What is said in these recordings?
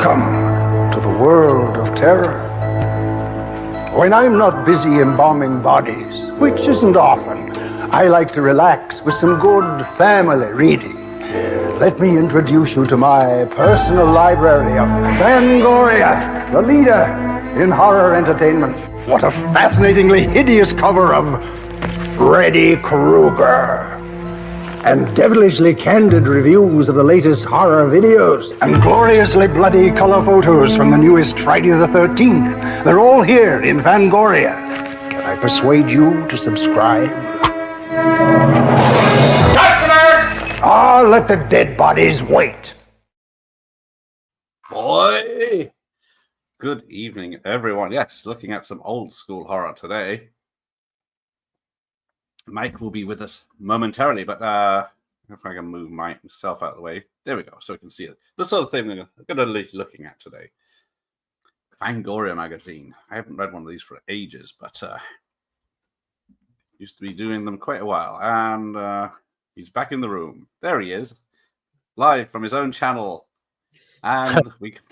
Welcome to the world of terror. When I'm not busy embalming bodies, which isn't often, I like to relax with some good family reading. Let me introduce you to my personal library of Fangoria, the leader in horror entertainment. What a fascinatingly hideous cover of Freddy Krueger. And devilishly candid reviews of the latest horror videos. And gloriously bloody color photos from the newest Friday the 13th. They're all here in Fangoria. Can I persuade you to subscribe? Customer! Ah, let the dead bodies wait. Boy! Good evening, everyone. Yes, looking at some old school horror today. Mike will be with us momentarily, but if I can move myself out of the way. There we go, so we can see it. The sort of thing we're going to be looking at today. Fangoria magazine. I haven't read one of these for ages, but used to be doing them quite a while. And he's back in the room. There he is, live from his own channel. And we can...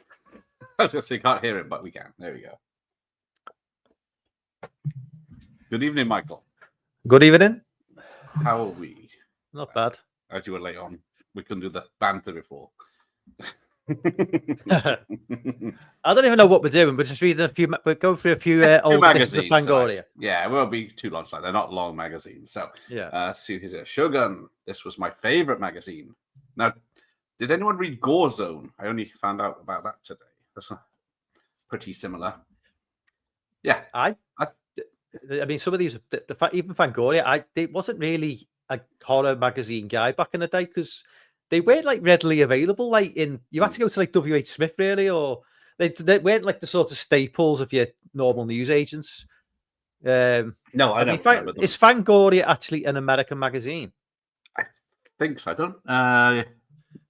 I was going to say can't hear it, but we can. There we go. Good evening, Michael. Good evening. How are we? Not bad. As you were late on, we couldn't do the banter before. I don't even know what we're doing. We're just reading a few. We're going through a few old editions of Fangoria. Tonight. Yeah, it won't be too long tonight. They're not long magazines. So, yeah. See who's here. Shogun. This was my favorite magazine. Now, did anyone read Gore Zone? I only found out about that today. That's pretty similar. Yeah, I mean, some of these, even Fangoria, it wasn't really a horror magazine guy back in the day because they weren't like readily available. Like you had to go to like W.H. Smith really, or they weren't like the sort of staples of your normal news agents. No, I don't remember them. Is Fangoria actually an American magazine? I think so. I don't.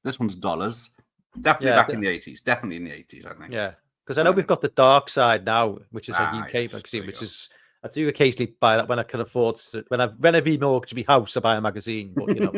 This one's dollars. Definitely back in the 80s. Definitely in the 80s, I think. Yeah, because I know we've got the Dark Side now, which is a UK magazine, which is. I do occasionally buy that when I can afford to. When I remortgage my house, I buy a magazine. But you know,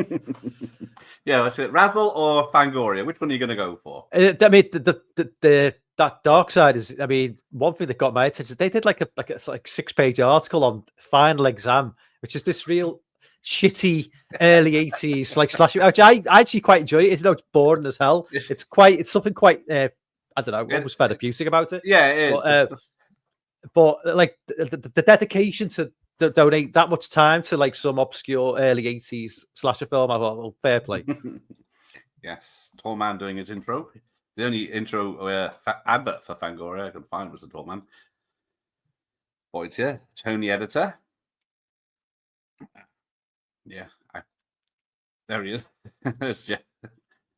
yeah, that's it. Razzle or Fangoria? Which one are you going to go for? I mean, that Dark Side is. I mean, one thing that got my attention. They did like a 6-page article on Final Exam, which is this real shitty early 80s like slasher, which I actually quite enjoy. It's it's boring as hell. It's something quite. I don't know. Almost therapeutic about it. Yeah, it is. But like the dedication to donate that much time to like some obscure early 80s slasher film, I thought, well, fair play. Yes, Tall Man doing his intro. The only intro advert for Fangoria I could find was the Tall Man. Boyd's here, Tony editor. Yeah, there he is.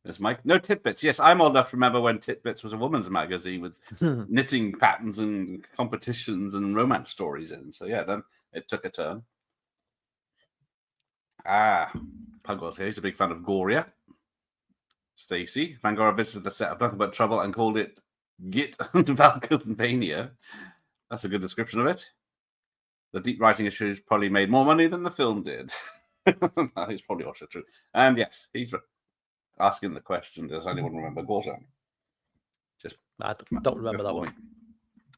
There's Mike. No Titbits. Yes, I'm old enough to remember when Titbits was a woman's magazine with knitting patterns and competitions and romance stories in. So yeah, then it took a turn. Pugwell's here. He's a big fan of Goria. Stacy. Fangoria visited the set of Nothing But Trouble and called it Git and Valkyria. That's a good description of it. The deep writing issues probably made more money than the film did. That is probably also true. And yes, he's asking the question, does anyone remember Gore Zone? I don't remember that one.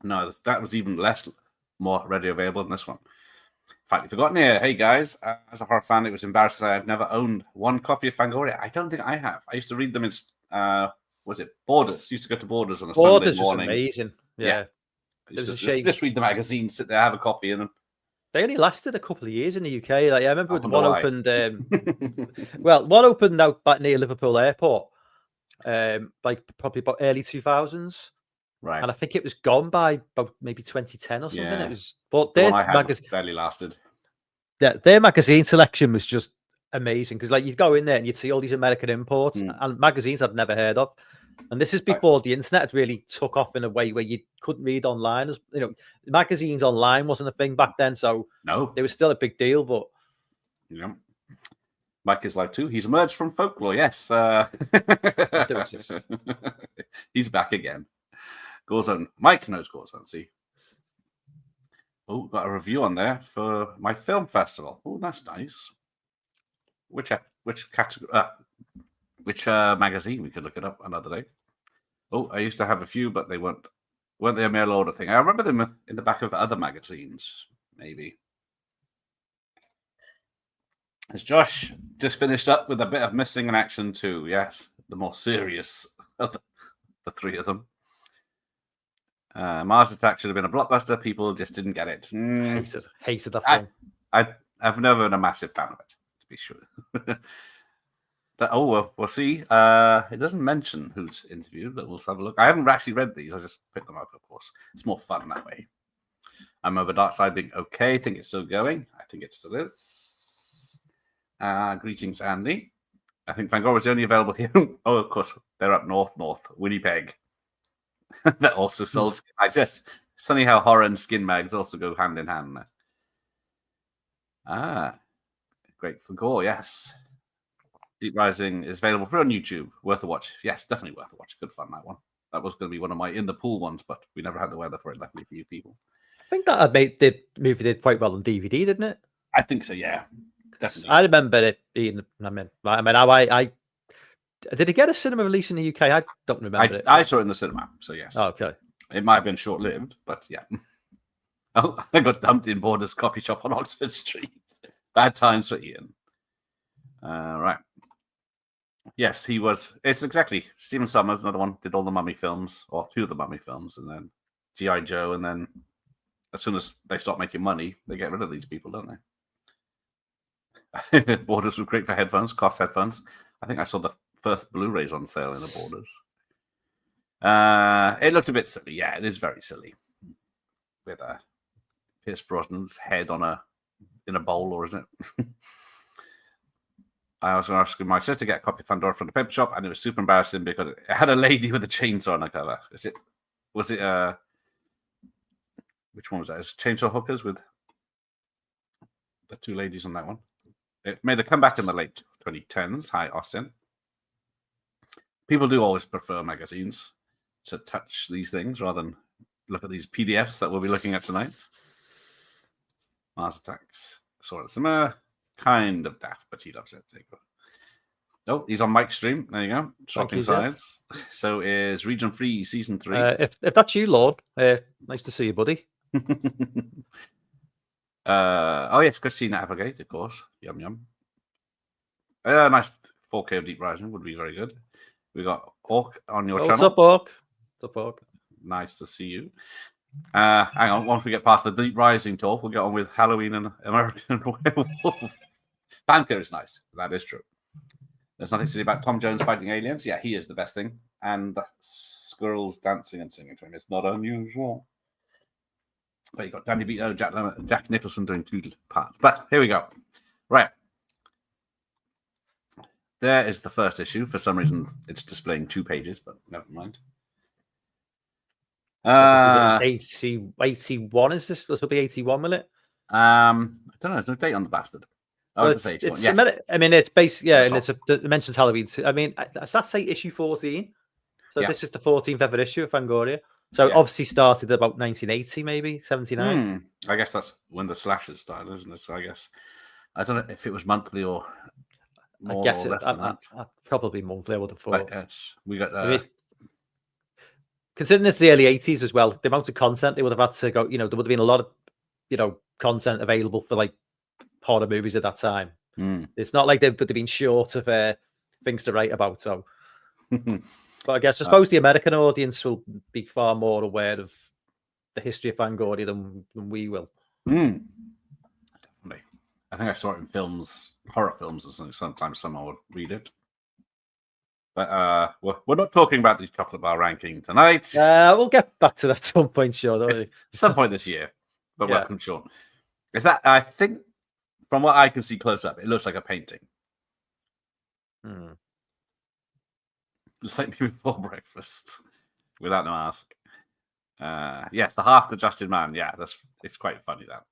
No, that was even more readily available than this one. Faintly forgotten here. Hey guys, as a horror fan, it was embarrassing. I've never owned one copy of Fangoria. I don't think I have. I used to read them in, was it Borders? Used to go to Borders on a Sunday morning. Borders was amazing. Yeah. Just read the magazine, sit there, have a copy in them. They only lasted a couple of years in the UK. Like I remember one opened. One opened out back near Liverpool Airport, like probably about early 2000s. Right. And I think it was gone by about maybe 2010 or something. Yeah. It was, but their magazine barely lasted. Yeah, their magazine selection was just amazing because, like, you'd go in there and you'd see all these American imports and magazines I'd never heard of. And this is before the internet had really took off in a way where you couldn't read online. As you know, magazines online wasn't a thing back then, so no, it was still a big deal. But yeah, Mike is live too. He's emerged from folklore. Yes, he's back again. Gore Zone. Mike knows Gore Zone. See, oh, got a review on there for my film festival. Oh, that's nice. Which category? Which magazine? We could look it up another day. Oh, I used to have a few, but they weren't they a mail order thing? I remember them in the back of other magazines, maybe. As Josh just finished up with a bit of Missing in Action 2. Yes, the more serious of the three of them. Mars Attack should have been a blockbuster. People just didn't get it. Hated that film. I've never been a massive fan of it, to be sure. But, we'll see. It doesn't mention who's interviewed, but we'll have a look. I haven't actually read these. I just picked them up, of course. It's more fun that way. I'm over Dark Side being okay. I think it's still going. I think it still is. Greetings, Andy. I think Fangoria is only available here. Oh, of course, they're up north, Winnipeg. That also sold skin mags. Yes, it's funny how horror and skin mags also go hand in hand. Great for gore, yes. Deep Rising is available free on YouTube. Worth a watch. Yes, definitely worth a watch. Good fun, that one. That was going to be one of my in the pool ones, but we never had the weather for it, luckily for you people. I think that the movie did quite well on DVD, didn't it? I think so, yeah. Definitely. I remember it being. I did it get a cinema release in the UK? I don't remember it. I saw it in the cinema, so yes. Oh, okay. It might have been short-lived, but yeah. Oh, I got dumped in Borders coffee shop on Oxford Street. Bad times for Ian. Right. Yes, he was. It's exactly Stephen Sommers, another one, did all the Mummy films, or two of the Mummy films, and then G.I. Joe, and then as soon as they stop making money, they get rid of these people, don't they? Borders were great for headphones, cost headphones. I think I saw the first Blu-rays on sale in the Borders. It looked a bit silly. Yeah, it is very silly. With Pierce Brosnan's head in a bowl, or is it? I was asking my sister to get a copy of Pandora from the paper shop, and it was super embarrassing because it had a lady with a chainsaw on the cover. Was it which one was that? It was Chainsaw Hookers with the two ladies on that one. It made a comeback in the late 2010s. Hi, Austin. People do always prefer magazines to touch these things rather than look at these PDFs that we'll be looking at tonight. Mars Attacks. Saw it somewhere. Kind of daft, but he loves it. There you go. Oh, he's on Mike's stream. There you go. Swapping sides. So is Region 3 Season 3. If that's you, Lord, nice to see you, buddy. Oh, yes, Christina Applegate, of course. Yum, yum. Nice 4K of Deep Rising would be very good. We got Orc on your channel. What's up, Orc? What's up, Orc? Nice to see you. Hang on, once we get past the Deep Rising talk, we'll get on with Halloween and American Werewolf. Banker is nice. That is true. There's nothing to say about Tom Jones fighting aliens. Yeah, he is the best thing. And the squirrels dancing and singing to him. It's not unusual. But you got Danny Vito, Jack Nicholson doing two parts. But here we go. Right. There is the first issue. For some reason, it's displaying 2 pages, but never mind. 81 is this? This will be 81, will it? I don't know. There's no date on the bastard. Well, it's yes. I mean, it's basically, yeah, and it mentions Halloween. I mean, does that say issue 14? So this is the 14th ever issue of Fangoria. So obviously started about 1980, maybe 79. I guess that's when the slashes started, isn't it? So I guess I don't know if it was monthly or more. I guess or less than that. Probably monthly. I would have thought. But yes, we got. Considering it's the early 80s as well, the amount of content they would have had to go, there would have been a lot of, content available for like horror movies at that time. It's not like they would have been short of things to write about. So, but I suppose the American audience will be far more aware of the history of Fangoria than we will. Definitely. I think I saw it in films, horror films, or something. Sometimes someone would read it. But we're not talking about the chocolate bar ranking tonight. We'll get back to that at some point, sure. Some point this year. But welcome, Sean. Is that, I think, from what I can see close up, it looks like a painting. It's like me before breakfast, without no mask. Yes, the half-adjusted man. Yeah, it's quite funny, that.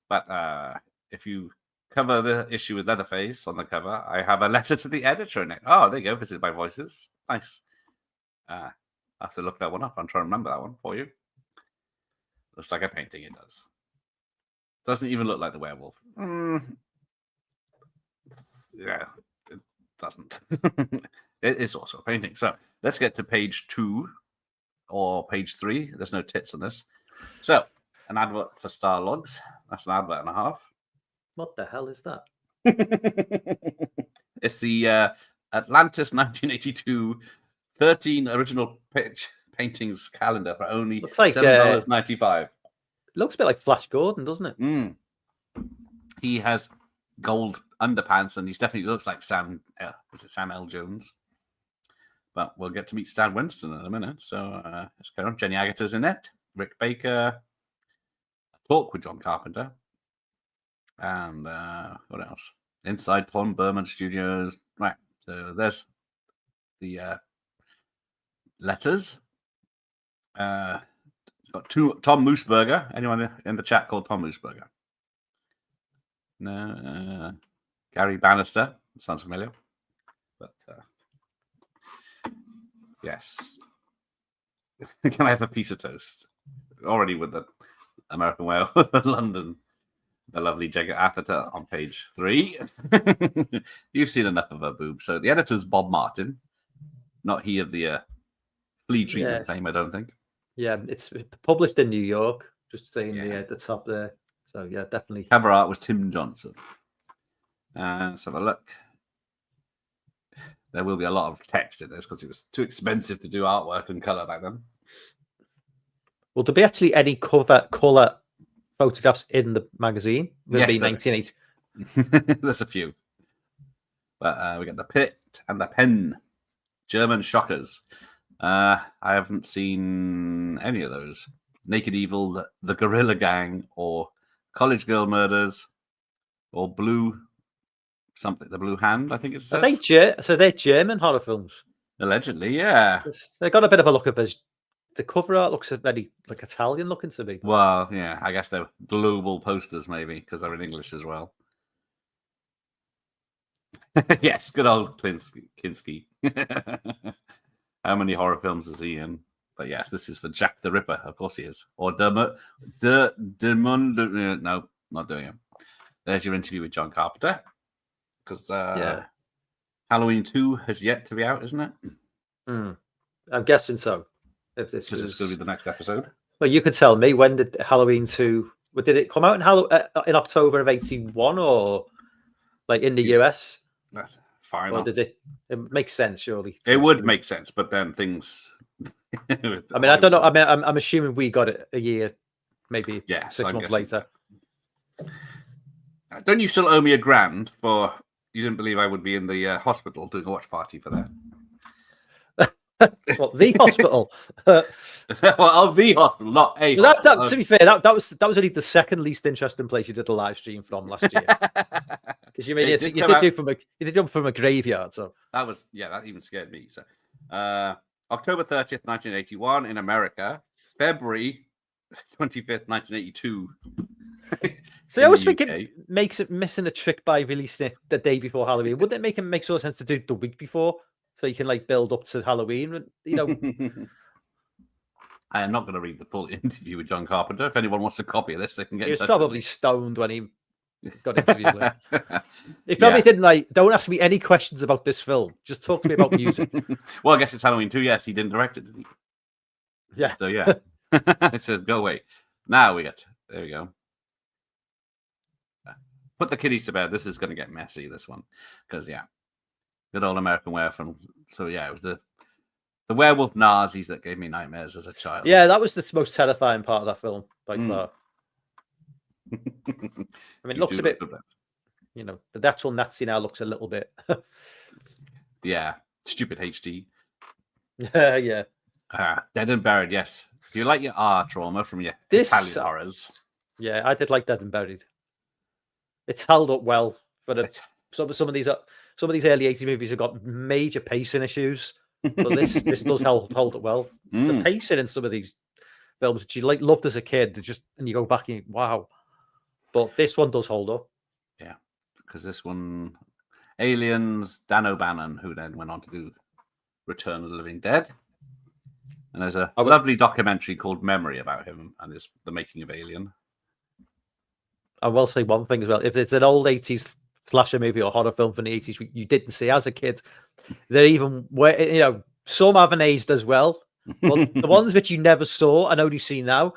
But if you cover the issue with Leatherface on the cover, I have a letter to the editor in it. Oh, there you go. Visited by Voices. Nice. I have to look that one up. I'm trying to remember that one for you. Looks like a painting. It does. Doesn't even look like the werewolf. Yeah, it doesn't. It is also a painting. So let's get to page 2 or page 3. There's no tits on this. So an advert for Star Logs. That's an advert and a half. What the hell is that? It's the Atlantis 1982 13 original paintings calendar for only Looks like $7.95. Looks a bit like Flash Gordon, doesn't it? He has gold underpants, and he definitely looks like Sam. Was it Sam L. Jones? But we'll get to meet Stan Winston in a minute. So let's go on. Jenny Agutter's in it. Rick Baker. A talk with John Carpenter. And what else? Inside Plum Berman Studios. Right. So there's the letters. Got Tom Mooseberger. Anyone in the chat called Tom Mooseberger? No. Gary Bannister. Sounds familiar. But yes. Can I have a piece of toast? Already with the American Werewolf London. The lovely Jagger Atherton on page 3. You've seen enough of her boob. So the editor's Bob Martin. Not he of the flea treatment fame, I don't think. Yeah, it's published in New York. Just saying the top there. So yeah, definitely. Cover art was Tim Johnson. Let's have a look. There will be a lot of text in this because it was too expensive to do artwork and colour back then. Will there be actually any colour photographs in the magazine? Will it be 1980? There's a few. But we got the Pit and the Pen. German Shockers. I haven't seen any of those. Naked Evil, the Guerrilla Gang, or College Girl Murders, or Blue something. The Blue Hand, I think it says. So they're German horror films? Allegedly, yeah. They got a bit of a look of his. The cover art looks very like Italian looking to me. Well, yeah, I guess they're global posters maybe because they're in English as well. Yes, good old Kinski. How many horror films is he in? But yes, this is for Jack the Ripper. Of course he is. Or no, not doing it. There's your interview with John Carpenter. Because Halloween 2 has yet to be out, isn't it? I'm guessing so. If this is going to be the next episode. Well, you could tell me, when did Halloween 2... Did it come out in October of 81 or like in the US? That's fine. Or did it makes sense, surely? It would make sense, but then things... I mean, I don't know. I mean, I'm assuming we got it a year, maybe 6 months later. Don't you still owe me $1,000 for... You didn't believe I would be in the hospital doing a watch party for that? Well, the hospital. Well, the hospital, not a hospital. To be fair, that was only the second least interesting place you did a live stream from last year. Because you did them from a graveyard. So that was that even scared me. So October 30th, 1981 in America, February 25th, 1982. So I always think it makes it missing a trick by releasing it the day before Halloween. Wouldn't it make sort of sense to do it the week before? So you can like build up to Halloween, you know. I am not going to read the full interview with John Carpenter. If anyone wants a copy of this, they can get. He was probably stoned when he got interviewed. He probably didn't like. Don't ask me any questions about this film. Just talk to me about music. Well, I guess it's Halloween 2. Yes, he didn't direct it, did he? Yeah. So yeah, it says go away. Now we get. There we go. Put the kiddies to bed. This is going to get messy. This one, because good old American Werewolf. So yeah, it was the werewolf Nazis that gave me nightmares as a child. Yeah, that was the most terrifying part of that film by far. I mean, it looks a bit. You know, the actual Nazi now looks a little bit. Stupid HD. Yeah. Dead and Buried. Yes, if you like your R trauma from your Italian horrors. Yeah, I did like Dead and Buried. It's held up well for some of these early 80s movies have got major pacing issues, but this does hold up well. The pacing in some of these films that you loved as a kid, and you go back and wow. But this one does hold up. Yeah, because this one, Aliens, Dan O'Bannon, who then went on to do Return of the Living Dead, and there's a lovely documentary called Memory about him and the making of Alien. I will say one thing as well. If it's an old 80s slasher movie or horror film from the 80s you didn't see as a kid. They're even, some haven't aged as well. But the ones which you never saw and only see now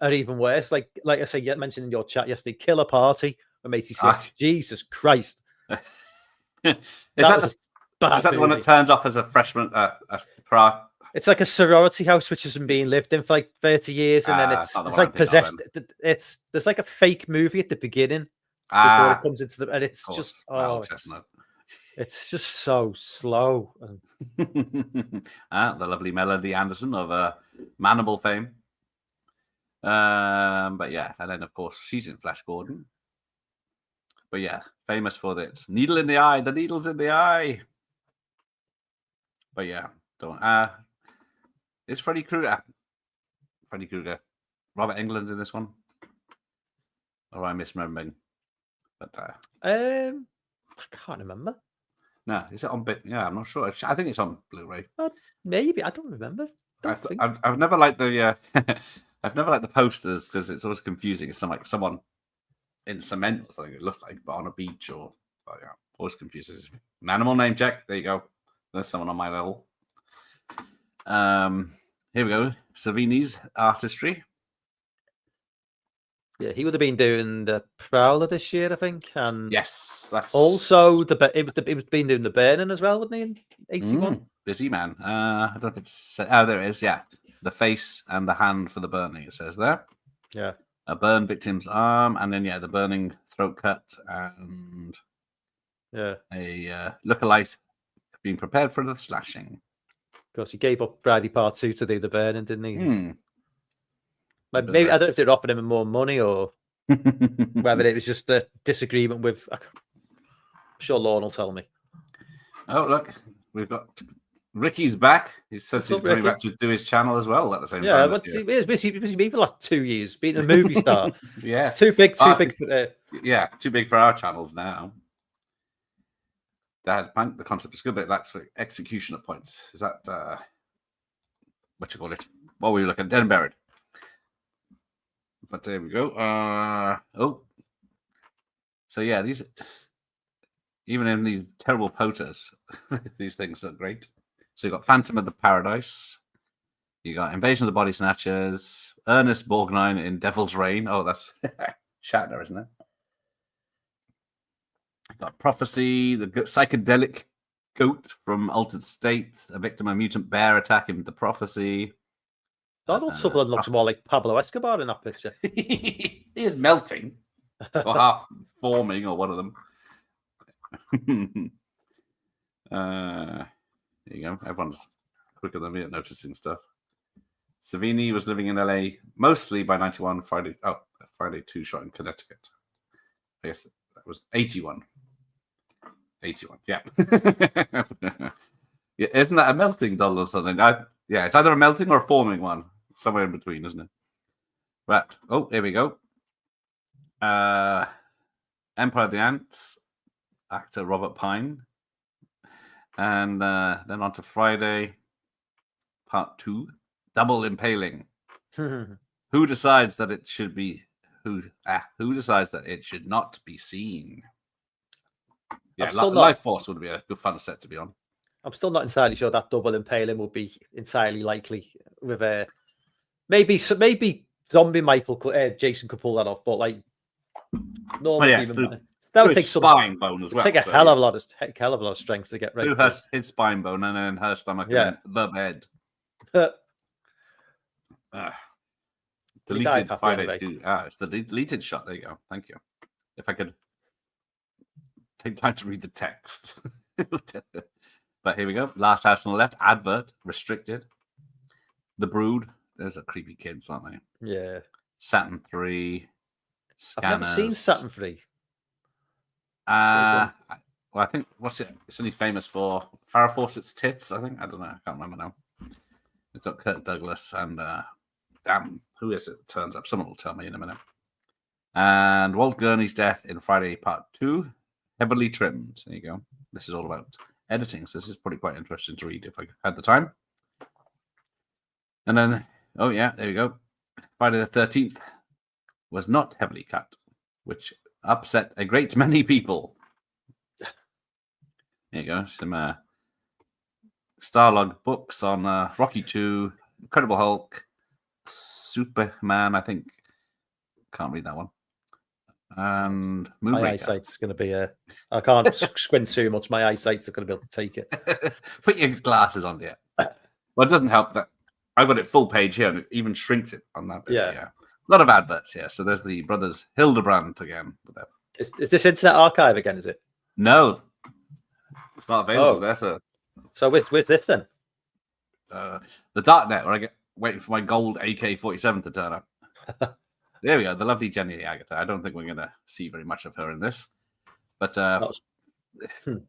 are even worse. Like I said, you mentioned in your chat yesterday, Killer Party from 86. Jesus Christ. Is that the one that turns off as a freshman? It's like a sorority house which hasn't been lived in for like 30 years, and then it's like possessed. There's like a fake movie at the beginning before it comes into the, and it's just it's just so slow. The lovely Melody Anderson of Manimal fame. But yeah, and then of course she's in Flash Gordon. But yeah, famous for its needle in the eye. The needle's in the eye. But yeah, it's Freddy Krueger. Robert Englund's in this one. Or am I misremembering? But I can't remember. No, is it on bit? Yeah, I'm not sure. I think it's on Blu-ray. Maybe, I don't remember. I've never liked the I've never liked the posters because it's always confusing. It's like someone in cement or something. It looks like, but on a beach or yeah, always confuses. An animal name check. There you go. There's someone on my level. Here we go. Savini's artistry. Yeah, he would have been doing the Prowler this year, I think. And yes, that's also it was been doing the Burning as well, wasn't he? In 81. Busy man. I don't know if it's there it is. Yeah, the face and the hand for the burning. It says there. Yeah, a burn victim's arm, and then the burning throat cut, and a lookalike being prepared for the slashing. Of course, he gave up Friday Part 2 to do the Burning, didn't he? Like But, maybe I don't know if they'd offered him more money or whether it was just a disagreement with. I'm sure Lorne will tell me. Oh, look, we've got Ricky's back. He says he's going Ricky? back to do his channel as well at the same time. Yeah, what's he been for the last 2 years? Being a movie star. Yeah, too big. Yeah, too big for our channels now. Dad, the concept is good, but it lacks for execution of points. Is that what you call it? What were you looking at? Dead and Buried. But there we go. So yeah, these, even in these terrible posters, these things look great. So you got Phantom of the Paradise. You got Invasion of the Body Snatchers. Ernest Borgnine in Devil's Reign. Oh, that's Shatner, isn't it? Got Prophecy, the psychedelic goat from Altered State, a victim of mutant bear attack in The Prophecy. Donald Sutherland looks more like Pablo Escobar in that picture. He is melting, or half forming, or one of them. There you go. Everyone's quicker than me at noticing stuff. Savini was living in LA mostly by 91. Friday 2 shot in Connecticut. I guess that was 81. 81, yeah. Yeah, isn't that a melting doll or something? Yeah, it's either a melting or a forming one. Somewhere in between, isn't it? Right. Oh, here we go. Empire of the Ants, actor Robert Pine. And then on to Friday, part 2, Double Impaling. Who decides that it should be who decides that it should not be seen? Yeah, Life Force would be a good fun set to be on. I'm still not entirely sure that Double Impaling would be entirely likely with maybe zombie Jason could pull that off, but like normally that would take spine bone as well. Take a hell of a lot of strength to get ready. Through his spine bone and then her stomach and then the bed. Deleted Friday 2. It's the deleted shot. There you go. Thank you. If I could take time to read the text. But here we go. Last House on the Left. Advert. Restricted. The Brood. There's a creepy kids, aren't they? Yeah. Saturn 3. Scanners. I've never seen Saturn 3. Well, I think it's only famous for Farrah Fawcett's tits, I think. I don't know. I can't remember now. It's got Kirk Douglas and damn, who is it? Turns up. Someone will tell me in a minute. And Walt Gurney's death in Friday Part 2. Heavily trimmed. There you go. This is all about editing, so this is probably quite interesting to read if I had the time. And then, oh yeah, there we go. Friday the 13th was not heavily cut, which upset a great many people. There you go. Some Starlog books on Rocky 2, Incredible Hulk, Superman, I think. Can't read that one. And My Moonraker. eyesight's going to be I can't squint too much. My eyesight's not going to be able to take it. Put your glasses on there. Well, it doesn't help that I've got it full page here, and it even shrinks it on that bit. Yeah. A lot of adverts here. So there's the brothers Hildebrand again. Is this Internet Archive again, is it? No. It's not available there, so... So where's this then? The Darknet, where I get waiting for my gold AK-47 to turn up. There we go, the lovely Jenny Agatha. I don't think we're going to see very much of her in this. But... Because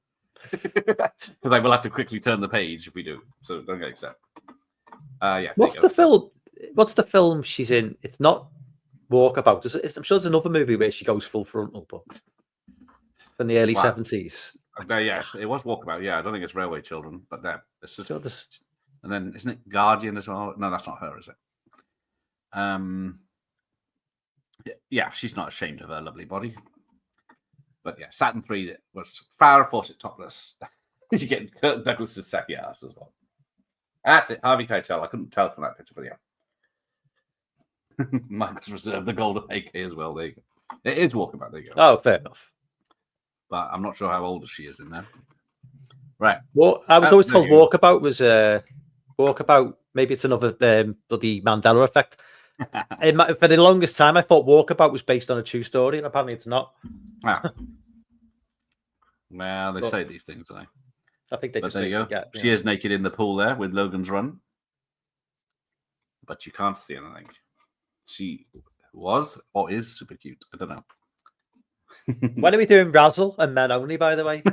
I will have to quickly turn the page if we do. So don't get upset. Yeah. What's the film? What's the film she's in? It's not Walkabout. I'm sure there's another movie where she goes full frontal, but from the early 70s. Yeah, it was Walkabout. Yeah, I don't think it's Railway Children, but there. It's just, and then isn't it Guardian as well? No, that's not her, is it? Yeah, she's not ashamed of her lovely body. But yeah, Saturn 3 was Farrah Fawcett topless. You get Kirk Douglas's sacky ass as well. That's it, Harvey Keitel. I couldn't tell from that picture, but yeah. Michael's reserved the golden AK as well. There you go. It is Walkabout. There you go. Oh, fair enough. But I'm not sure how old she is in there. Right. Well, I was always told Walkabout was Walkabout. Maybe it's another bloody Mandela effect. For the longest time, I thought Walkabout was based on a true story, and apparently it's not. Well, they say these things, don't they? I think they just there you go. She is naked in the pool there with Logan's Run. But you can't see anything. She was or is super cute. I don't know. When are we doing Razzle and Men Only, by the way?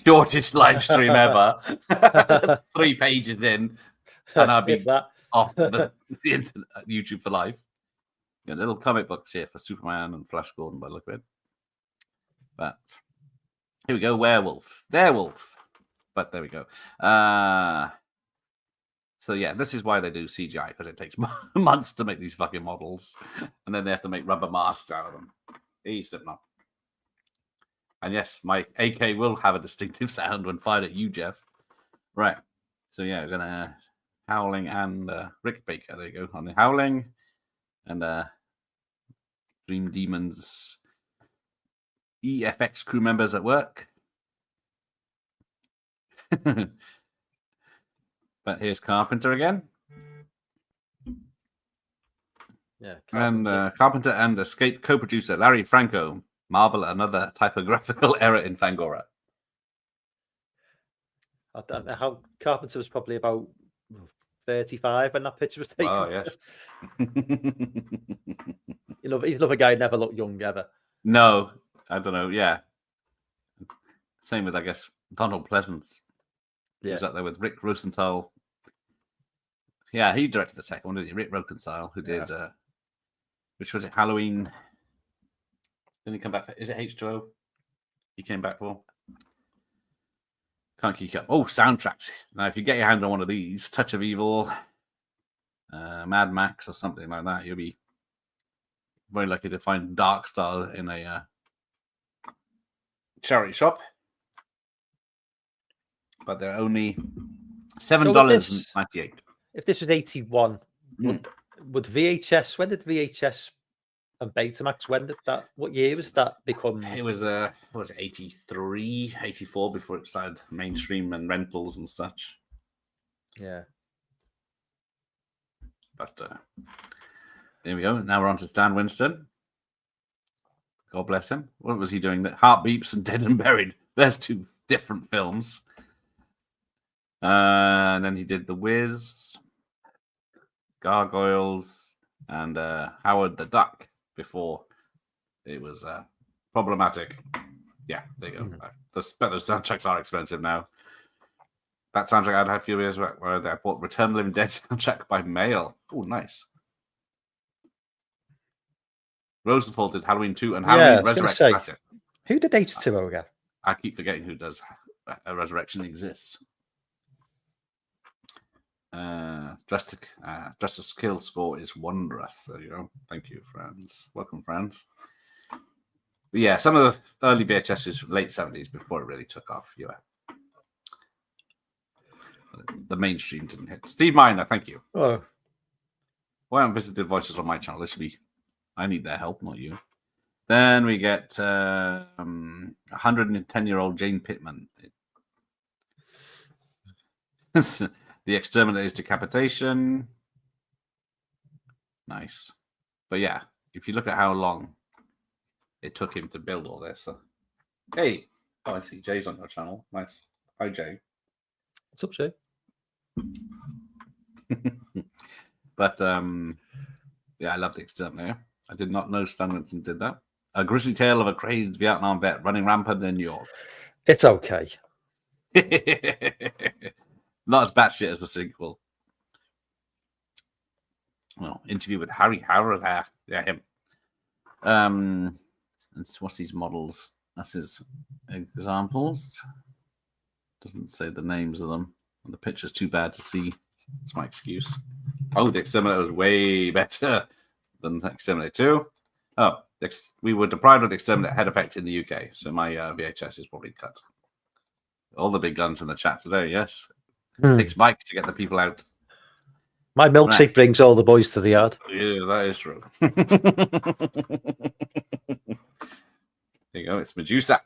Shortest live stream ever. 3 pages in. And I'll be off the internet, YouTube for life. Little comic books here for Superman and Flash Gordon by the look of it. But here we go, Werewolf. Werewolf. But there we go. So yeah, this is why they do CGI, because it takes months to make these fucking models. And then they have to make rubber masks out of them. East of not. And yes, my AK will have a distinctive sound when fired at you, Jeff. Right. So yeah, we're gonna Howling and Rick Baker. There you go on the Howling and Dream Demons EFX crew members at work. But here's Carpenter again. Yeah, Carpenter. And Carpenter and Escape co-producer Larry Franco marvel at another typographical error in Fangoria. I don't know how Carpenter was probably about 35 when that picture was taken. Oh, yes. He's another guy who never looked young ever. No, I don't know. Yeah. Same with, I guess, Donald Pleasance. Yeah. He was up there with Rick Rosenthal. Yeah, he directed the second one, didn't he? Rick Rosenthal, who did, which was it, Halloween? Didn't he come back for, is it H2O? He came back for? Can't keep up. Oh, soundtracks. Now, if you get your hand on one of these, Touch of Evil, Mad Max, or something like that, you'll be very lucky to find Dark Star in a charity shop. But they're only $7.98. If this was 81, would VHS, when did VHS and Betamax, when did that, what year was that become? It was, what was it, 83, 84 before it started mainstream and rentals and such. Yeah. But there we go. Now we're on to Stan Winston. God bless him. What was he doing? Heart Beeps and Dead and Buried. There's 2 different films. And then he did The Wiz, Gargoyles, and Howard the Duck before it was problematic. Yeah, there you go. Those soundtracks are expensive now. That soundtrack I'd had a few years back where I bought Return of the Living Dead soundtrack by mail. Oh, nice. Rosenthal did Halloween 2 and Halloween Resurrection. That's it. Who did H2O again? I keep forgetting who does A Resurrection Exists. Dress to Kill score is wondrous. There you go. Thank you, friends. Welcome, friends. But yeah, some of the early VHSs, late 70s, before it really took off. Yeah. The mainstream didn't hit. Steve Miner, thank you. Oh, Why haven't visited voices on my channel? This should be. I need their help, not you. Then we get 110-year-old Jane Pittman. The Exterminator's decapitation. Nice. But yeah, if you look at how long it took him to build all this. Hey, oh, I see Jay's on your channel. Nice. Hi, Jay. what's up, Shay? But yeah, I love the Exterminator. I did not know Stan Winston did that. A grisly tale of a crazed Vietnam vet running rampant in New York. It's okay. Not as batshit as the sequel. Well, interview with Harry Howard. Yeah, him. And what's these models? That's his examples. Doesn't say the names of them. The picture's too bad to see. That's my excuse. Oh, the Exterminator was way better than the Exterminator 2. Oh, we were deprived of the Exterminator head effect in the UK, so my VHS is probably cut. All the big guns in the chat today, yes. Takes Mike to get the people out. My milkshake brings all the boys to the yard. Yeah, that is true. There you go. It's Medusa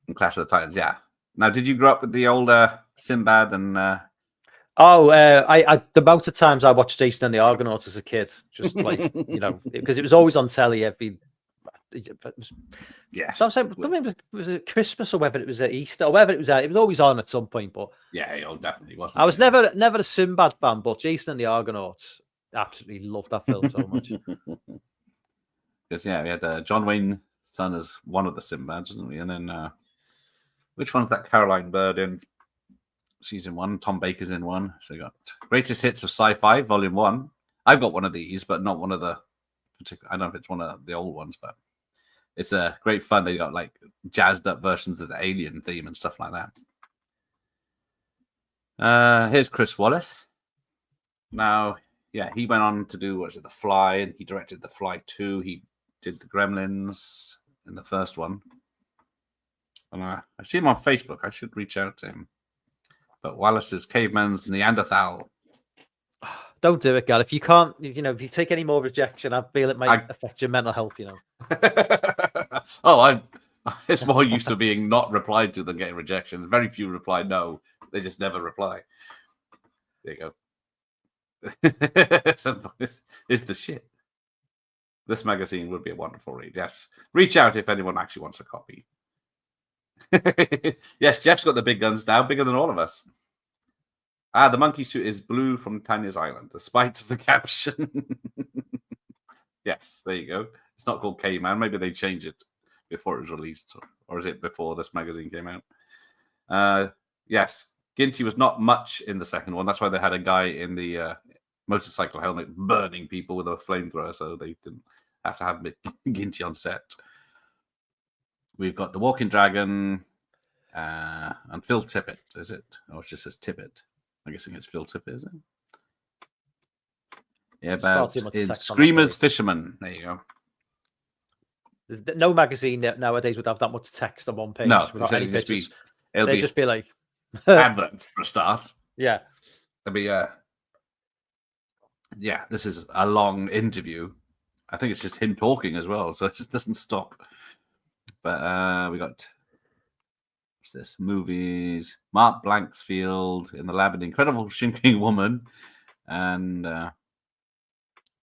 and Clash of the Titans. Yeah. Now, did you grow up with the older Sinbad and? I the amount of times I watched Jason and the Argonauts as a kid, just like because it was always on telly every. Yes. So I'm saying, was it Christmas or whether it was at Easter or whether it was always on at some point. But yeah, it definitely was. I was never a Sinbad fan, but Jason and the Argonauts, absolutely loved that film so much. Because yeah, we had John Wayne's son as one of the Sinbads, wasn't we? And then which one's that Caroline Bird in? She's in one. Tom Baker's in one. So you got Greatest Hits of Sci-Fi, Volume 1. I've got one of these, but not one of the particular. I don't know if it's one of the old ones, but it's a great fun. They got like jazzed up versions of the Alien theme and stuff like that. Here's Chris Wallace. Now, yeah, he went on to do The Fly, and he directed The Fly 2. He did the Gremlins in the first one. And I see him on Facebook. I should reach out to him. But Wallace's Caveman's Neanderthal. Don't do it, Gal. If you can't, if you take any more rejection, I feel it might affect your mental health. It's more used to being not replied to than getting rejection. Very few reply no. They just never reply. There you go. It's the shit. This magazine would be a wonderful read. Yes. Reach out if anyone actually wants a copy. Yes, Jeff's got the big guns now, bigger than all of us. The monkey suit is blue from Tanya's Island, despite the caption. Yes, there you go. It's not called K-Man. Maybe they changed it before it was released, or is it before this magazine came out? Yes, Ginty was not much in the second one. That's why they had a guy in the motorcycle helmet burning people with a flamethrower, so they didn't have to have Ginty on set. We've got the Walking Dragon and Phil Tippett, is it? Oh, it just says Tippett. I'm guessing it's Phil Tippett, is it? Yeah, about Screamer's Fisherman. There you go. No magazine nowadays would have that much text on one page. No, any pictures. It'll just be like adverts for a start. Yeah. It'll be yeah, this is a long interview. I think it's just him talking as well, so it just doesn't stop. But we got what's this? Movies. Mark Blanksfield in the Lab, an Incredible Shrinking Woman, and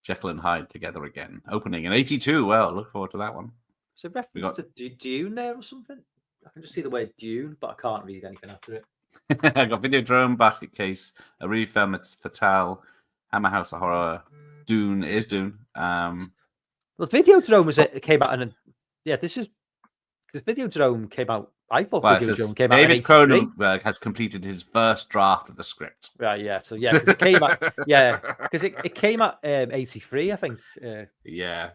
Jekyll and Hyde Together Again. Opening in 82. Well, look forward to that one. So reference to Dune there or something? I can just see the word Dune, but I can't read anything after it. I got Videodrome, Basket Case, A Refilm, It's Fatale, Hammer House of Horror, Dune is Dune. Well, Videodrome it came out and this is because Videodrome came out. I thought Videodrome came out. David Cronenberg has completed his first draft of the script. Right, yeah. So yeah, because it came out. Yeah, because it came out 83, I think. Yeah.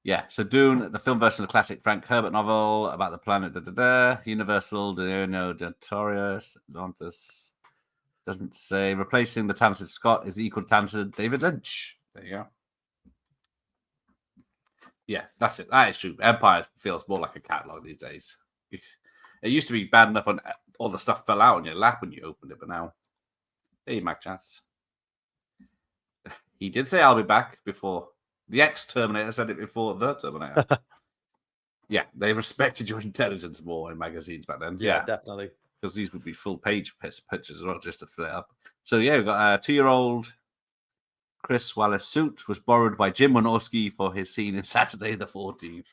Yeah, so Dune, the film version of the classic Frank Herbert novel about the planet Universal, Notorious, Atlantis, doesn't say. Replacing the talented Scott is the equal talented David Lynch. There you go. Yeah, that's it. That is true. Empire feels more like a catalog these days. It used to be bad enough when all the stuff fell out on your lap when you opened it, but now, hey, Mac Chance. He did say I'll be back before the Terminator said it before the Terminator. Yeah, they respected your intelligence more in magazines back then. Yeah, definitely. Because these would be full page pictures as well, just to fill it up. So yeah, we've got a 2-year-old Chris Wallace suit was borrowed by Jim Wynorski for his scene in Saturday the 14th.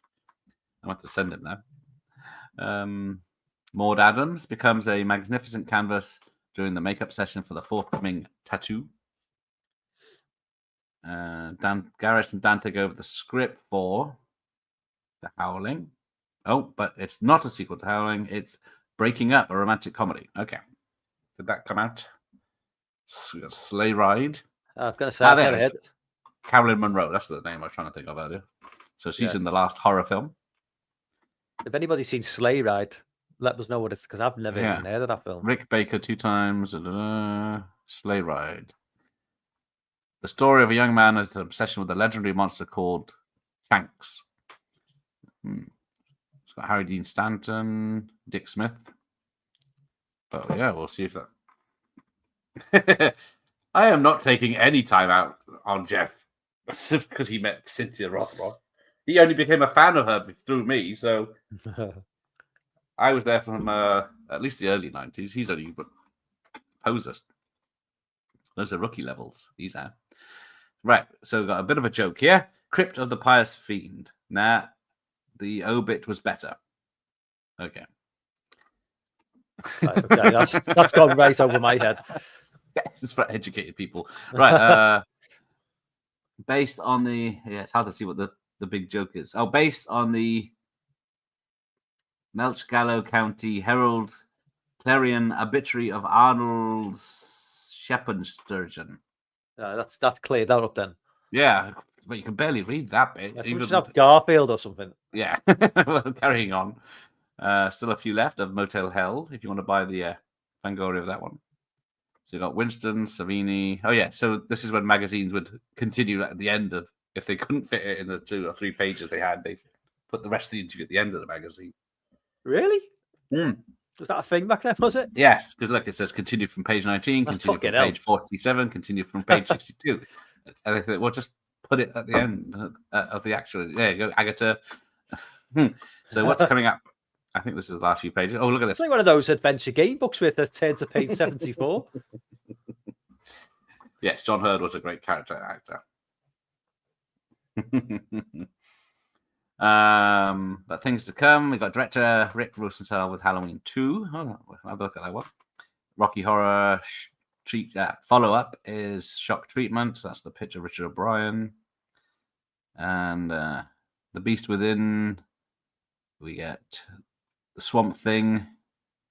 I want to send him now. Maud Adams becomes a magnificent canvas during the makeup session for the forthcoming Tattoo. Dan Garris and Dante go over the script for The Howling. Oh, but it's not a sequel to Howling. It's Breaking Up, a romantic comedy. Okay. Did that come out? Sleigh Ride. I was going to say, I've never heard it. Carolyn Monroe. That's the name I was trying to think of earlier. So she's in the last horror film. If anybody's seen Sleigh Ride, let us know what it's, because I've never even heard of that film. Rick Baker 2 times. Sleigh Ride. The story of a young man with an obsession with a legendary monster called Shanks. It's got Harry Dean Stanton, Dick Smith. Oh, yeah, we'll see if that... I am not taking any time out on Jeff because he met Cynthia Rothrock. He only became a fan of her through me, so I was there from at least the early 90s. He's only poser. Those are rookie levels. He's at. Right, so we've got a bit of a joke here. Crypt of the Pious Fiend. Nah, the obit was better. Okay. Right, okay, that's gone right over my head. It's for educated people. Right. Based on the... Yeah, it's hard to see what the big joke is. Oh, based on the Melchgallo County Herald Clarion obituary of Arnold Shepherd-Sturgeon. That's cleared that up then. Yeah, but you can barely read that bit. Yeah, we should have Garfield or something. Yeah. Carrying on. Still a few left of Motel Hell if you want to buy the Fangoria of that one. So you got Winston, Savini. Oh, yeah. So this is when magazines would continue at the end of, if they couldn't fit it in the 2 or 3 pages they had, they put the rest of the interview at the end of the magazine. Really? Was that a thing back then, was it? Yes, because look, it says continue from page 19, continue from page 47, continue from page 62. And they thought, well, just put it at the end of the actual. There you go, Agatha. So what's coming up? I think this is the last few pages. Oh, look at this. It's like one of those adventure game books with us turn to page 74. Yes, John Hurd was a great character actor. But things to come. We got director Rick Rosenthal with Halloween 2. Oh, I'll look at that one. Rocky Horror follow up is Shock Treatment. That's the pitch of Richard O'Brien. And The Beast Within. We get The Swamp Thing,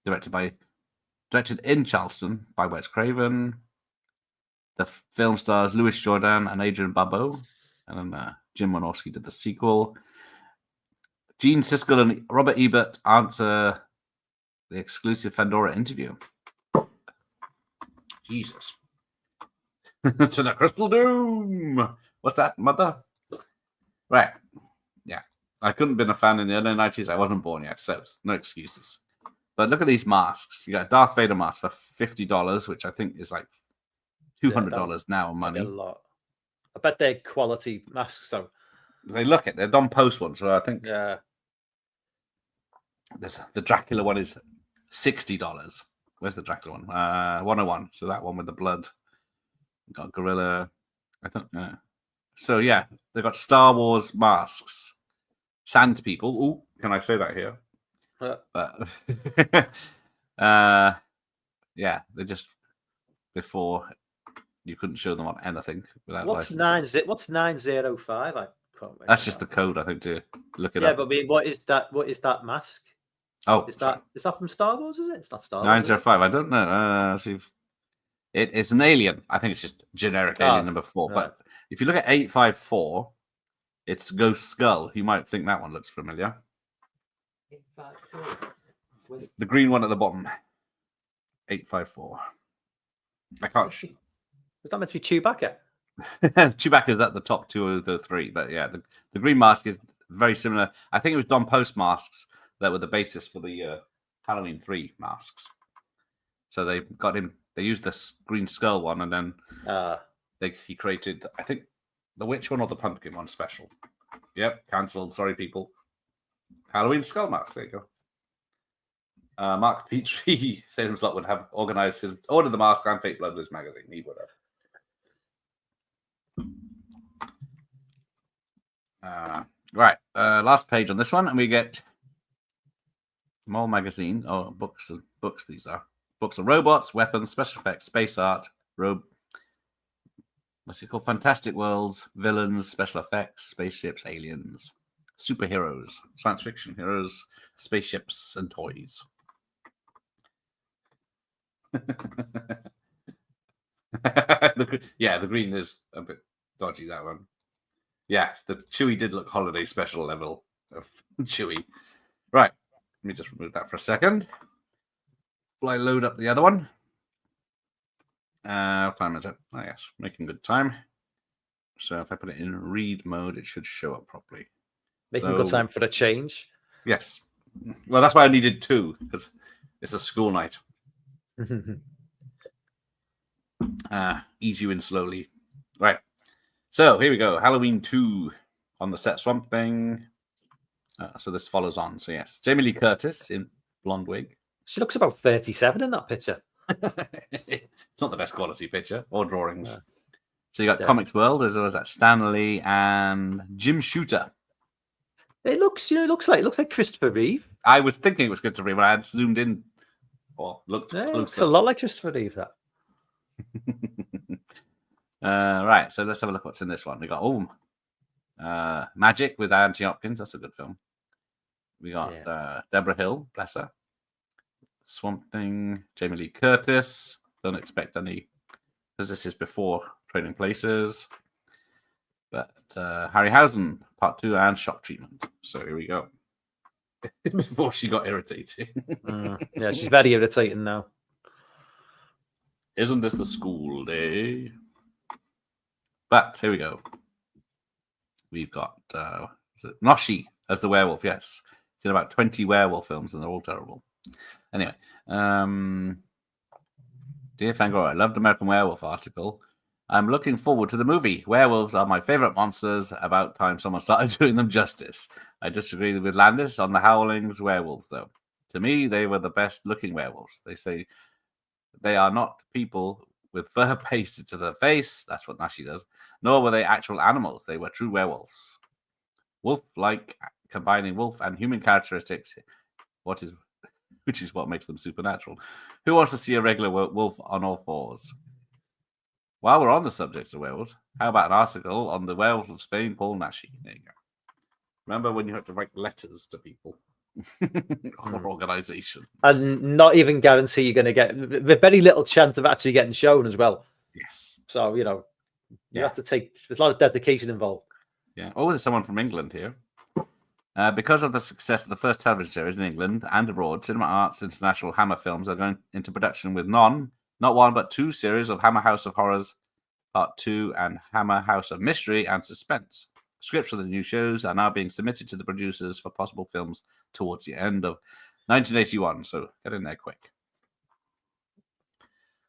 directed in Charleston by Wes Craven. The film stars Louis Jordan and Adrian Barbeau, and then Jim Wynorski did the sequel. Gene Siskel and Robert Ebert answer the exclusive Fangoria interview. Jesus. To the Crystal Doom. What's that, mother? Right. Yeah. I couldn't have been a fan in the early 90s. I wasn't born yet, so no excuses. But look at these masks. You got a Darth Vader mask for $50, which I think is like $200 now money. A lot. I bet they're quality masks, though. They look it. They're Don Post ones, so I think. Yeah. The Dracula one is $60. Where's the Dracula one? 101. So that one with the blood. Got Gorilla. I don't know. So yeah, they've got Star Wars masks. Sand people. Oh, can I say that here? But yeah, they're just before you couldn't show them on anything without What's 905? I can't remember. That's just the code, I think, to look it up. Yeah, but I mean, what is that mask? Oh, is that from Star Wars? Is it? It's not Star Wars. 905. I don't know. See if it's an alien. I think it's just generic alien number 4. Right. But if you look at 854, it's Ghost Skull. You might think that one looks familiar. 854. The green one at the bottom. 854. I can't. Was that meant to be Chewbacca? Chewbacca's at the top two of the three, but yeah, the green mask is very similar. I think it was Don Post masks that were the basis for the Halloween 3 masks. So they got him. They used this green skull one, and then he created, I think, the witch one or the pumpkin one special. Yep, cancelled. Sorry, people. Halloween skull mask. There you go. Mark Petrie, Salem Slot would have organized his ordered the mask and Fake Bloodless magazine. He would have. Right, last page on this one, and we get more magazine. Oh, books. Books. These are books of robots, weapons, special effects, space art, what's it called? Fantastic worlds, villains, special effects, spaceships, aliens, superheroes, science fiction heroes, spaceships, and toys. The green is a bit dodgy, that one. Yeah, the Chewie did look holiday special level of Chewie. Right, let me just remove that for a second. Will I load up the other one? What time is it? Oh, yes, making good time. So if I put it in read mode, it should show up properly. Making good time for a change. Yes. Well, that's why I needed 2, because it's a school night. Ease you in slowly. Right. So here we go. Halloween 2 on the set. Swamp Thing. So this follows on. So yes, Jamie Lee Curtis in blonde wig. She looks about 37 in that picture. It's not the best quality picture or drawings. No. So you got Comics World, as well as that Stanley and Jim Shooter. It looks like Christopher Reeve. I was thinking it was Christopher Reeve when I had zoomed in or looked closer. It looks a lot like Christopher Reeve, that. Right, so let's have a look what's in this one. We got Magic with Anthony Hopkins. That's a good film. We got Deborah Hill, bless her. Swamp Thing, Jamie Lee Curtis. Don't expect any, because this is before Trading Places. But Harryhausen, Part 2, and Shock Treatment. So here we go. Before she got irritating. Yeah, she's very irritating now. Isn't this the school day? But here we go. We've got Noshi as the werewolf. Yes, it's in about 20 werewolf films, and they're all terrible. Anyway, dear Fangoria, I loved American Werewolf article. I'm looking forward to the movie. Werewolves are my favorite monsters. About time someone started doing them justice. I disagree with Landis on the Howling's werewolves, though. To me, they were the best looking werewolves. They say they are not people with fur pasted to their face. That's what Nashi does. Nor were they actual animals. They were true werewolves. Wolf-like, combining wolf and human characteristics, which is what makes them supernatural. Who wants to see a regular wolf on all fours? While we're on the subject of werewolves, how about an article on the werewolf of Spain, Paul Nashi? There you go. Remember when you had to write letters to people or organizations? And not even guarantee you're going to get, with very little chance of actually getting shown as well. Yes. So, you have to there's a lot of dedication involved. Yeah. Oh, there's someone from England here. Because of the success of the first television series in England and abroad, Cinema Arts International Hammer Films are going into production with not one, but 2 series of Hammer House of Horrors Part 2 and Hammer House of Mystery and Suspense. Scripts for the new shows are now being submitted to the producers for possible films towards the end of 1981. So get in there quick.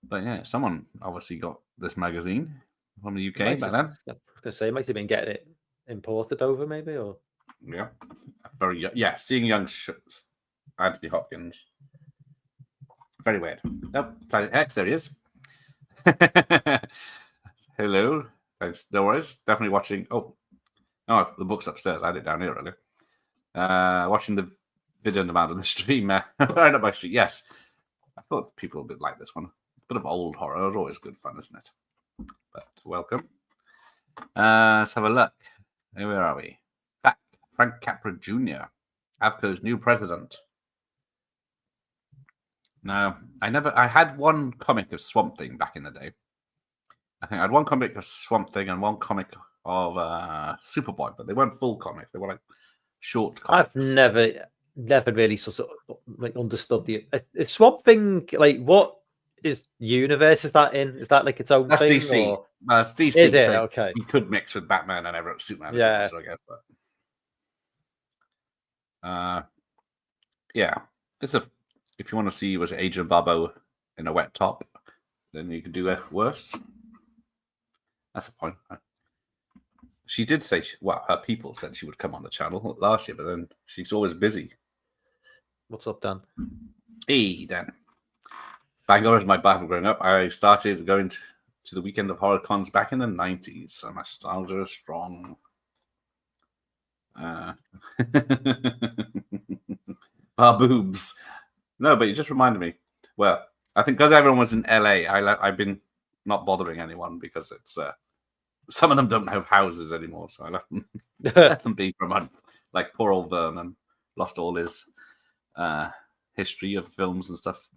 But yeah, someone obviously got this magazine from the UK back then. I was going to say, it might have been getting it imported over, maybe, or yeah, very seeing young Anthony Hopkins. Very weird. Oh, Planet X, there he is. Hello. Thanks. No worries. Definitely watching. Oh, the book's upstairs. I had it down here, really. Watching the video on demand on the stream. Right up my street. Yes. I thought people would like this one. A bit of old horror. It's always good fun, isn't it? But welcome. Let's have a look. Where are we? Frank Capra Jr., AVCO's new president. Now, I had one comic of Swamp Thing back in the day. I think I had one comic of Swamp Thing and one comic of Superboy, but they weren't full comics. They were like short comics. I've never really sort of like understood the Swamp Thing. Like, what is universe? Is that like its own That's thing? DC. Or... It's DC. Is it? So Okay. you could mix with Batman and Superman. Yeah. I guess, but yeah, it's a. If you want to see was Adrian Barbeau in a wet top, then you could do it worse. That's the point. She did say, her people said she would come on the channel last year, but then she's always busy. What's up, Dan? Hey, Dan. Fangoria is my Bible growing up. I started going to the weekend of horror cons back in the 90s, so my nostalgia is strong. Bar boobs. No, but you just reminded me. Well, I think because everyone was in LA, I've been not bothering anyone because it's some of them don't have houses anymore, so I let them be for a month. Like poor old Vernon lost all his history of films and stuff,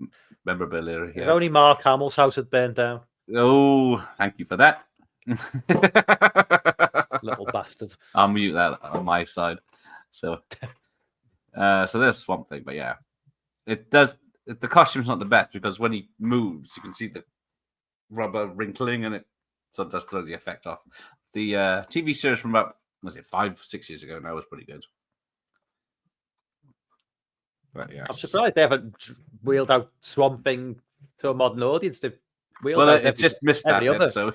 memorabilia. If only Mark Hamill's house had burned down. Oh, thank you for that. Little bastard. I'll mute that on my side. So there's Swamp Thing, but yeah, it does. The costume's not the best because when he moves, you can see the rubber wrinkling, and it does throw the effect off. The TV series from about 5-6 years ago now was pretty good. But yeah, I'm surprised they haven't wheeled out Swamp Thing to a modern audience. They've wheeled out it just missed that bit, so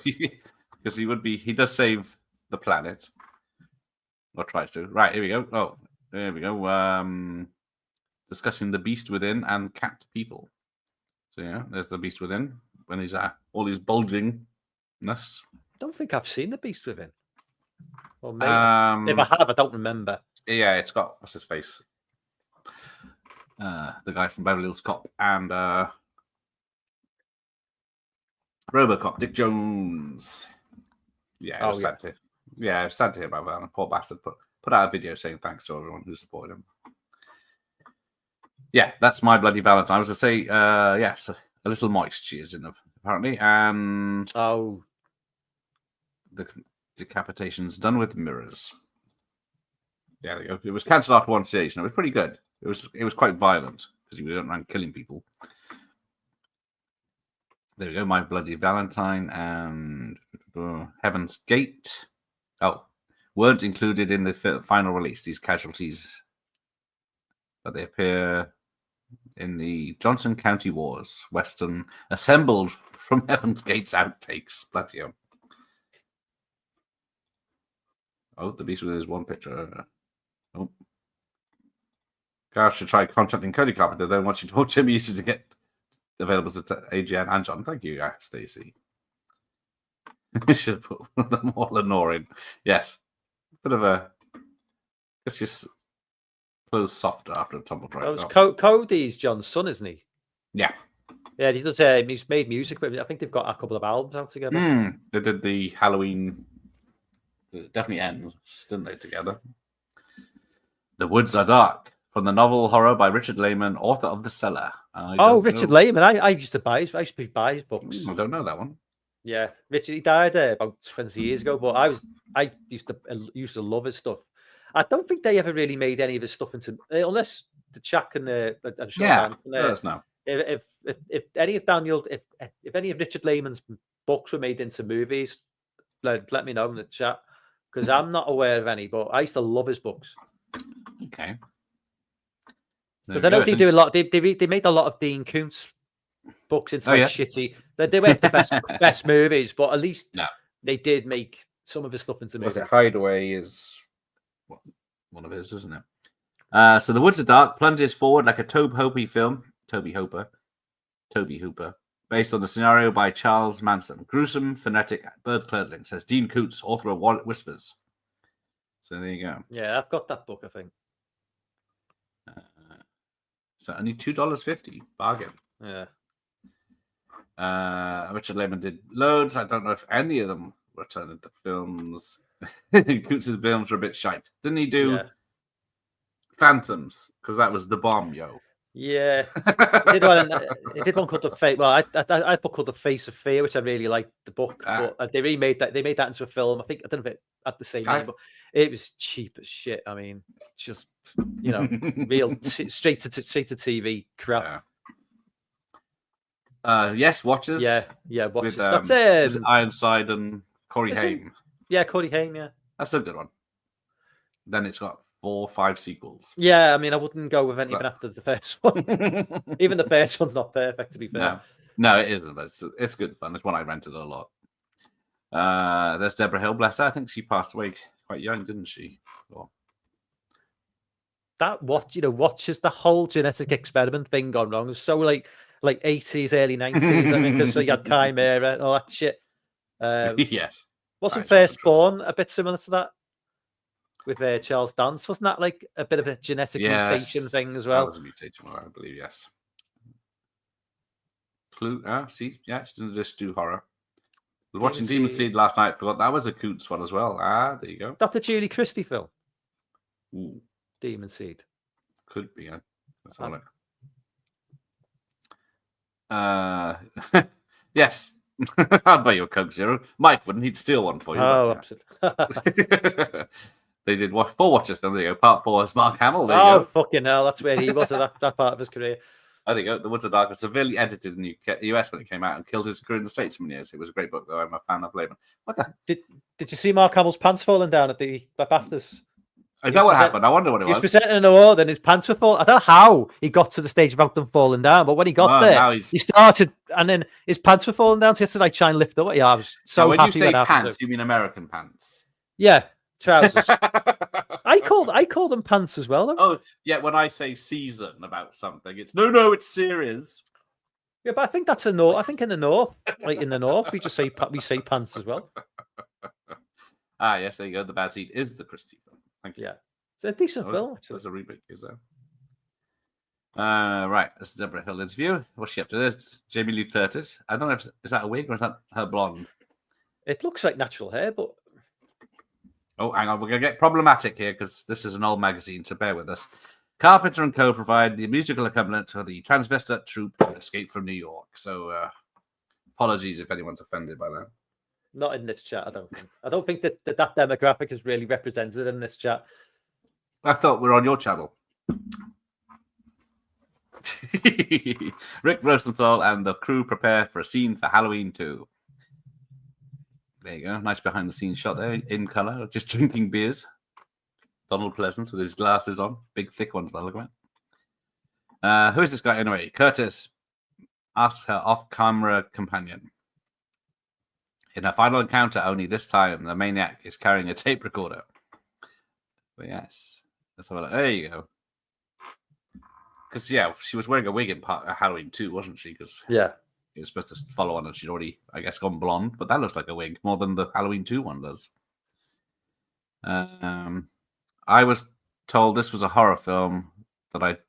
because he does save the planet or tries to. Right, here we go. Oh, there we go. Discussing the Beast Within and Cat People. So yeah, there's the Beast Within when he's all his bulgingness. I don't think I've seen the Beast Within. Or maybe if I have, I don't remember. Yeah, it's got what's his face. The guy from Beverly Hills Cop and RoboCop, Dick Jones. Yeah, it was sad to. Yeah, it was sad to hear about that. Poor bastard put out a video saying thanks to everyone who supported him. Yeah, that's My Bloody Valentine. I was going to say, yes, a little moist she is in it, apparently. And the decapitation's done with mirrors. Yeah, there you go. It was cancelled after one stage. It was pretty good. It was quite violent because he went around killing people. There we go. My Bloody Valentine and Heaven's Gate. Oh, weren't included in the final release. These casualties, but they appear in the Johnson County Wars Western, assembled from Heaven's Gate's outtakes. Bloody hell. Oh, the Beast with his one picture. Oh. Gareth should try contacting Cody Carpenter. Then once you told Jimmy to get available to AGN and John. Thank you, Stacey. We should put one of them all in. Yes. Bit of a. It's just close softer after a tumble drag. Cody's John's son, isn't he? Yeah. Yeah, he does. He's made music, but I think they've got a couple of albums out together. They did the Halloween. It definitely ends, didn't they, together? The Woods Are Dark, from the novel horror by Richard Lehman, author of The Cellar. Richard Lehman. I used to buy his books. I don't know that one. Yeah, Richard. He died about 20 years ago, but I used to love his stuff. I don't think they ever really made any of his stuff into, unless the Chuck and I'm sure. Yeah, let us know. If any of Daniel, if any of Richard Lehman's books were made into movies, let me know in the chat, because I'm not aware of any. But I used to love his books. Okay. Because I know they do a lot. They made a lot of Dean Koontz books into shitty. They weren't the best movies, but at least they did make some of his stuff into movies. Was it Hideaway is one of his, isn't it? So The Woods Are Dark plunges forward like a Tobe Hooper film. Toby Hooper, based on the scenario by Charles Manson. Gruesome, phonetic, bird-curdling, says Dean Koontz, author of What It Whispers. So there you go. Yeah, I've got that book, I think. So only $2.50. Bargain. Yeah. Richard Lehman did loads. I don't know if any of them were turned into films. Koontz's films were a bit shite. Didn't he do Phantoms? Because that was the bomb, yo. Yeah. He did one called The Face. Well, I had a book called The Face of Fear, which I really liked the book. But they remade that. They made that into a film. I don't know if it had the same name, but it was cheap as shit. I mean, just real straight to TV crap. Yes, Watchers. Yeah, Watchers. With That's was it Ironside and Corey is it- Haim. Yeah, Cody Haim. Yeah. That's a good one. Then it's got 4 or 5 sequels. Yeah, I mean, I wouldn't go with anything after the first one. Even the first one's not perfect, to be fair. No, it isn't. But it's good fun. It's one I rented a lot. There's Deborah Hill, bless her. I think she passed away quite young, didn't she? Or... That Watches the whole genetic experiment thing gone wrong. It was so like 80s, early 90s. I mean, because you had Chimera and all that shit. Yes. Wasn't Firstborn a bit similar to that? With Charles Dance, wasn't that like a bit of a genetic mutation thing as well? That was a mutation, I believe, yes. Clue, see, yeah, she didn't just do horror. I was watching Demon Seed last night, forgot that was a Coots one as well. There you go. That the Julie Christie film? Ooh. Demon Seed. Could be, yeah. Let's have a look. Yes. I'll buy you a Coke Zero. Mike wouldn't, he'd steal one for you. Oh, absolutely. They did 4 Watchers film. There you go. Part 4 is Mark Hamill. There you go. Fucking hell. That's where he was at that part of his career. There you go. The Woods of Dark was severely edited in the US when it came out and killed his career in the States for many years. It was a great book, though. I'm a fan of Laban. What the? Did you see Mark Hamill's pants falling down at the BAFTAs? Is that what happened? I wonder what it was. He was presenting an award and his pants were falling. I don't know how he got to the stage without them falling down, but when he got there, he started and then his pants were falling down. So he had to like try and lift up. Yeah, I was so when happy. You say pants, you mean American pants? Yeah, trousers. I call them pants as well, though. Oh, yeah. When I say season about something, it's no, it's serious. Yeah, but I think that's a north. I think in the north, like in the north, we say pants as well. Yes, there you go. The Bad Seed is the Christie film. Thank you. Yeah, it's a decent film. Actually. There's a remake, is there? Right, this is Deborah Hill interview. What's she up to? There's Jamie Lee Curtis. I don't know if is that a wig or is that her blonde? It looks like natural hair, but oh, hang on, we're gonna get problematic here because this is an old magazine, so bear with us. Carpenter and Co. provide the musical accompaniment to the transvestite troupe Escape from New York. So, apologies if anyone's offended by that. Not in this chat, I don't think. I don't think that demographic is really represented in this chat. I thought we were on your channel. Rick Rosenthal and the crew prepare for a scene for Halloween 2. There you go. Nice behind-the-scenes shot there in colour. Just drinking beers. Donald Pleasance with his glasses on. Big, thick ones by the look of it. Who is this guy anyway? Curtis asks her off-camera companion. In her final encounter, only this time, the maniac is carrying a tape recorder. But yes. Let's have a look. There you go. Because, yeah, she was wearing a wig in Halloween 2, wasn't she? Because yeah, it was supposed to follow on and she'd already, I guess, gone blonde. But that looks like a wig more than the Halloween 2 one does. I was told this was a horror film that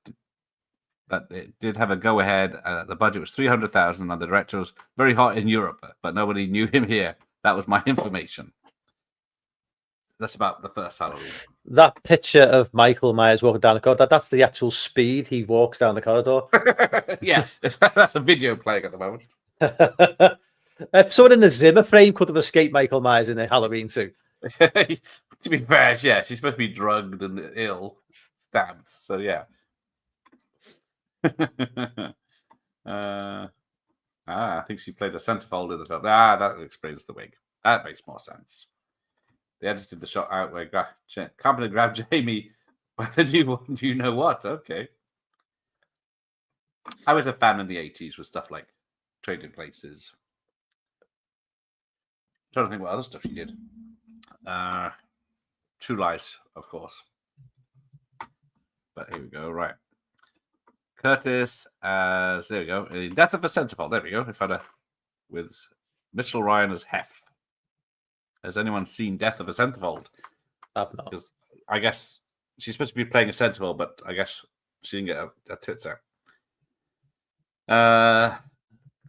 it did have a go-ahead. The budget was $300,000 and the director was very hot in Europe, but nobody knew him here. That was my information. That's about the first Halloween. That picture of Michael Myers walking down the corridor, that's the actual speed he walks down the corridor. Yeah, that's a video playing at the moment. Someone in the Zimmer frame could have escaped Michael Myers in a Halloween 2. To be fair, yeah, she's supposed to be drugged and ill, stabbed. So, yeah. I think she played a centerfold in the film. That explains the wig. That makes more sense. They edited the shot out where Carpenter grabbed Jamie by the new one. You know what? Okay. I was a fan in the 80s with stuff like Trading Places. I'm trying to think what other stuff she did. True Lies, of course. But here we go. Right. Curtis, there we go. In Death of a Centerfold. There we go. With Mitchell Ryan as Hef. Has anyone seen Death of a Centerfold? I've not. Because I guess she's supposed to be playing a centerfold, but I guess she didn't get her tits out.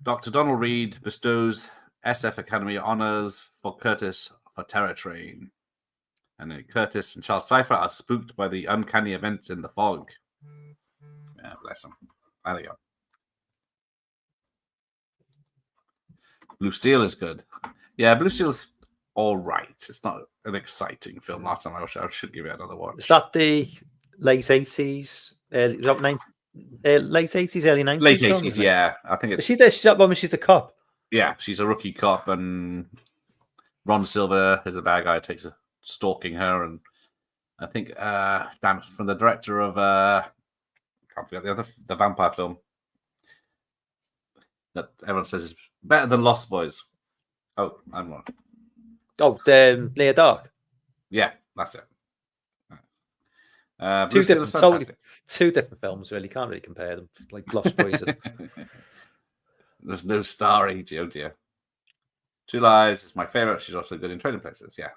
Dr. Donald Reed bestows SF Academy honors for Curtis for Terror Train. And then Curtis and Charles Cypher are spooked by the uncanny events in the fog. Yeah, bless them. There they go. Blue Steel is good. Yeah, Blue Steel's all right. It's not an exciting film. Last time I should give it another watch. Is that the late 80s? Late 80s, early 90s. Late film, 80s, isn't it? yeah. I think Is it's she there? She's that one when she's the cop. yeah. She's a rookie cop, and Ron Silver is a bad guy. Takes a stalking her, and I think from the director of can't forget the vampire film that everyone says is better than Lost Boys. Oh, I'm wrong. Oh, Near Dark. Yeah, that's it. Two Bruce different, two different films. Really, can't really compare them. Like Lost Boys. There's no star 80. Oh dear. Two Lies is my favorite. She's also good in Trading Places. Yeah,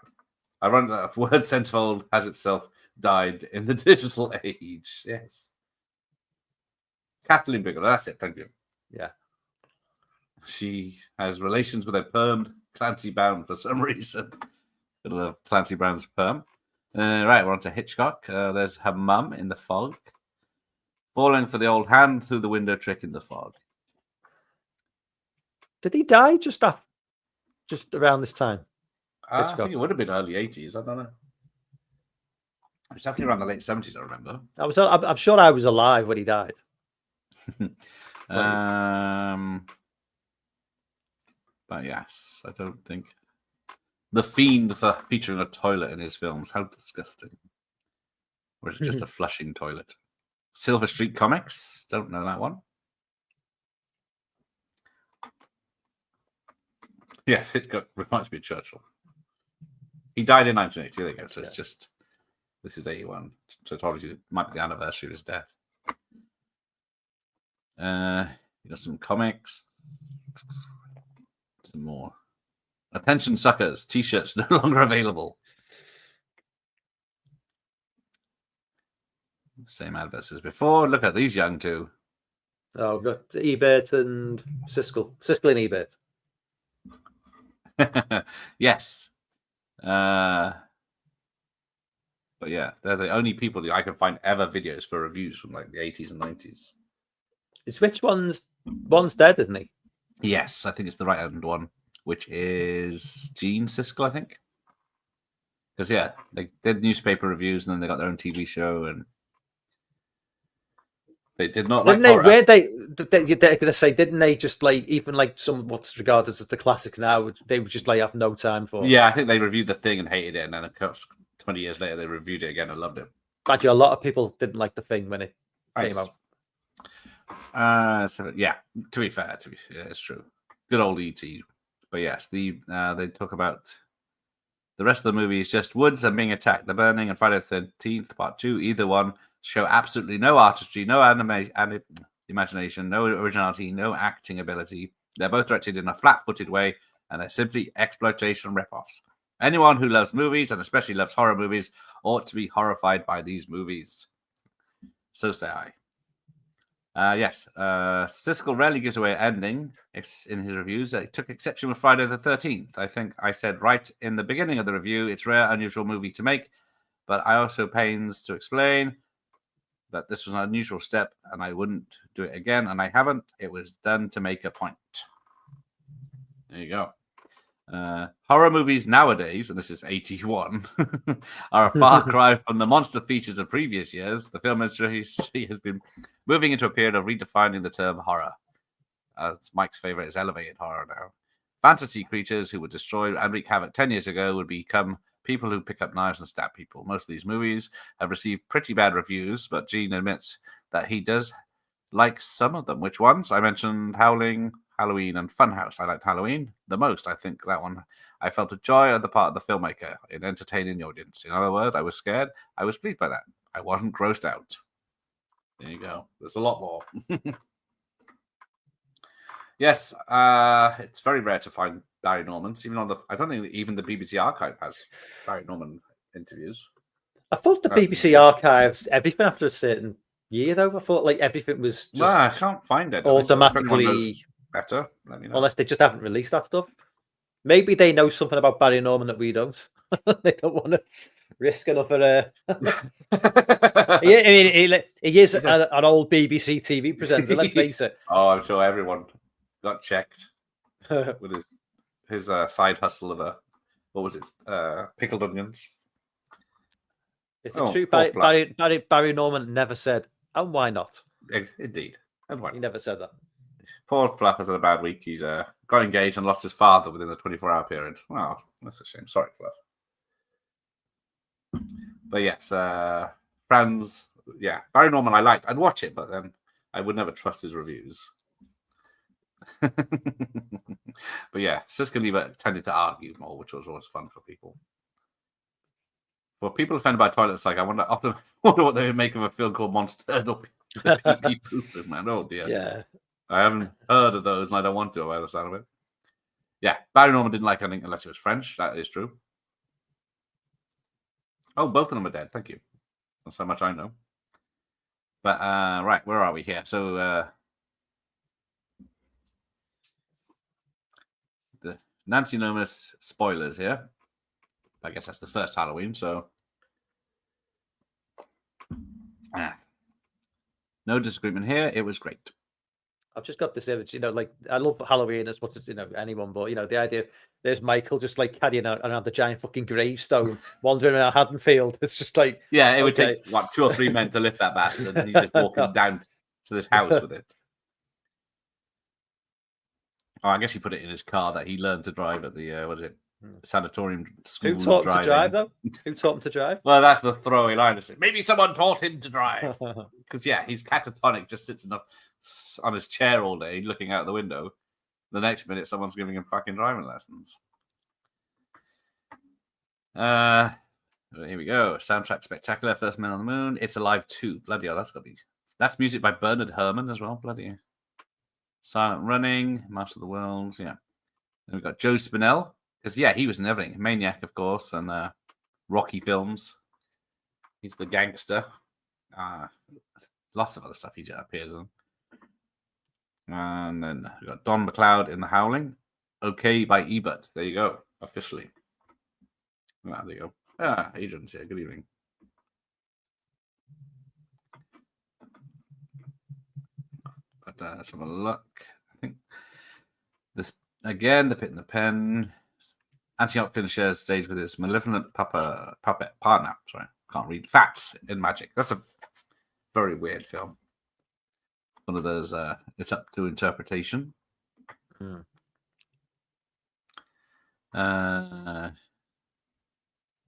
I run that word centerfold has itself died in the digital age. Yes. Kathleen Bigelow. That's it. Thank you. Yeah. She has relations with a permed Clancy Brown for some reason. I love Clancy Brown's perm. Right, we're on to Hitchcock. There's her mum in the fog, falling for the old hand through the window trick in the fog. Did he die just around this time? I think it would have been early 80s. I don't know. It was definitely around the late 70s, I remember. I'm sure I was alive when he died. But yes, I don't think the fiend for featuring a toilet in his films. How disgusting! Or is it just a flushing toilet? Silver Street Comics. Don't know that one. Yes, it reminds me of Churchill. He died in 1980. There you go. So it's just this is 81. So it obviously might be the anniversary of his death. You got some comics. Some more. Attention suckers, t-shirts no longer available. Same adverts as before. Look at these young two. Oh, got Ebert and Siskel. Siskel and Ebert. Yes. But yeah, they're the only people that I can find ever videos for reviews from like the 80s and 90s. Is which one's dead, isn't he? Yes, I think it's the right hand one, which is Gene Siskel, I think. Because yeah, they did newspaper reviews and then they got their own TV show, and they did not like horror. Where they're gonna say, didn't they just like even like some what's regarded as the classics now? They would just like have no time for. Yeah, I think they reviewed the Thing and hated it, and then of course 20 years later they reviewed it again and loved it. Actually, a lot of people didn't like the Thing when it came out. So yeah, to be fair, it's true. Good old ET. But yes, they talk about the rest of the movie is just woods and being attacked. The Burning and Friday the 13th Part 2, either one, show absolutely no artistry, no imagination, no originality, no acting ability. They're both directed in a flat-footed way, and they're simply exploitation rip-offs. Anyone who loves movies, and especially loves horror movies, ought to be horrified by these movies. So say I. Yes, Siskel rarely gives away an ending in his reviews. He took exception with Friday the 13th. I think I said right in the beginning of the review, it's a rare, unusual movie to make, but I also pains to explain that this was an unusual step and I wouldn't do it again, and I haven't. It was done to make a point. There you go. Horror movies nowadays, and this is 81, are a far cry from the monster features of previous years. The film industry has been moving into a period of redefining the term horror. Mike's favorite is elevated horror now. Fantasy creatures who would destroy and wreak havoc 10 years ago would become people who pick up knives and stab people. Most of these movies have received pretty bad reviews, but Gene admits that he does like some of them. Which ones? I mentioned Howling, Halloween, and Funhouse. I liked Halloween the most. I think that one, I felt a joy on the part of the filmmaker in entertaining the audience. In other words, I was scared. I was pleased by that. I wasn't grossed out. There you go. There's a lot more. Yes, it's very rare to find Barry Norman's. Even I don't think even the BBC archive has Barry Norman interviews. I thought the BBC archives everything after a certain year, though. I thought like everything was just I can't find it. Automatically better. Let me know. Unless they just haven't released that stuff. Maybe they know something about Barry Norman that we don't. They don't want to risk another. He is an old BBC TV presenter. Let's face it. Oh, I'm sure everyone got checked with his side hustle of what was it? Pickled onions. It's true. Barry Norman never said, "And why not?" Indeed. And why? He never said that. Poor Fluff has had a bad week. He's got engaged and lost his father within the 24-hour period. Well, that's a shame. Sorry, Fluff. But yes, Franz, yeah, Barry Norman I liked. I'd watch it, but then I would never trust his reviews. But yeah, Siska and Lieber tended to argue more, which was always fun for people. For people offended by toilets, like I wonder what they would make of a film called Monster Pee Pooper, man. Oh dear. Yeah. I haven't heard of those, and I don't want to by the sound of it. Yeah, Barry Norman didn't like anything unless it was French. That is true. Oh, both of them are dead. Thank you. That's how much I know. But right, where are we here? So the Nancy Nomis spoilers here. I guess that's the first Halloween. So no disagreement here. It was great. I've just got this image, like I love Halloween as much as anyone, but the idea there's Michael just like carrying out around the giant fucking gravestone, wandering around Haddonfield. It's just like it would take 2 or 3 men to lift that bastard, and he's just walking down to this house with it. Oh, I guess he put it in his car that he learned to drive at the sanatorium school. Who taught him to drive though? Who taught him to drive? Well, that's the throwaway line. Maybe someone taught him to drive. Because he's catatonic, just sits on his chair all day, looking out the window. The next minute, someone's giving him fucking driving lessons. Here we go. Soundtrack spectacular. First Man on the Moon. It's Alive 2. Bloody hell, that's music by Bernard Herrmann as well. Bloody hell. Silent Running, Master of the Worlds. Yeah. Then we've got Joe Spinell. Because, he was in everything. Maniac, of course, and Rocky films. He's the gangster. Lots of other stuff he appears in. And then we've got Don McLeod in The Howling. Okay by Ebert. There you go. Officially. There you go. Adrian's here. Good evening. But let's have a look. I think this, again, The Pit and the Pen. Anthony Hopkins shares stage with his malevolent puppet partner. Sorry, can't read. Fats in Magic. That's a very weird film. One of those, it's up to interpretation. The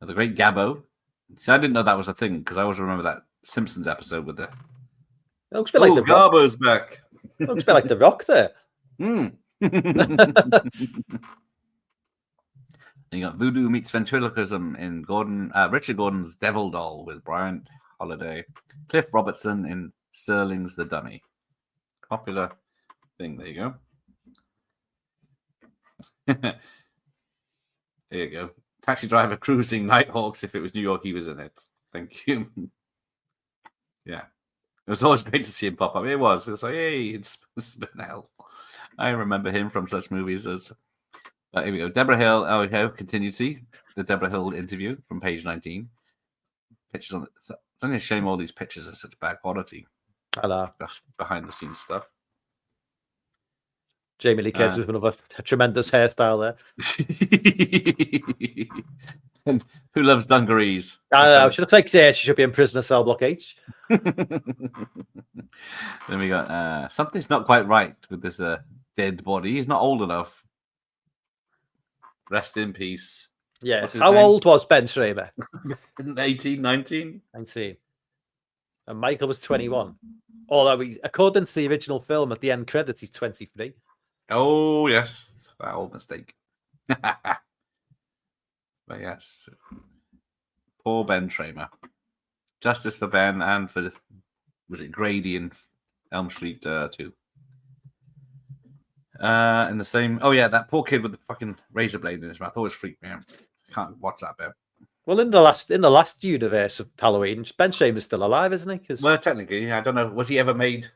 Great Gabbo. See, I didn't know that was a thing because I always remember that Simpsons episode with the. It looks a bit like the Rock. Gabbo's back. It looks a bit like the Rock there. You got Voodoo Meets Ventriloquism in Richard Gordon's Devil Doll with Bryant Holiday. Cliff Robertson in Sterling's The Dummy. Popular thing. There you go. There you go. Taxi Driver Cruising Nighthawks. If it was New York, he was in it. Thank you. Yeah. It was always great to see him pop up. It was like, hey, it's Spinell. I remember him from such movies as... here we go. Deborah Hill. Oh, okay. Continue to see the Deborah Hill interview from page 19. Pictures on it. It's only a shame all these pictures are such bad quality. Hello. Behind the scenes stuff. Jamie Lee Curtis with another tremendous hairstyle there. And who loves dungarees? I don't know. She looks like she should be in Prisoner Cell Block H. Then we got something's not quite right with this dead body. He's not old enough. Rest in peace. Yes. How old was Ben Schramer? 18, 19? 19. And Michael was 21. Although, according to the original film, at the end credits, he's 23. Oh, yes. That old mistake. But yes. Poor Ben Schramer. Justice for Ben and for, was it Grady in Elm Street 2? In the same, that poor kid with the fucking razor blade in his mouth always freaked me out. Can't watch that bit. Well, in the last universe of Halloween, Ben Schramer's still alive, isn't he? Well, technically, I don't know. Was he ever made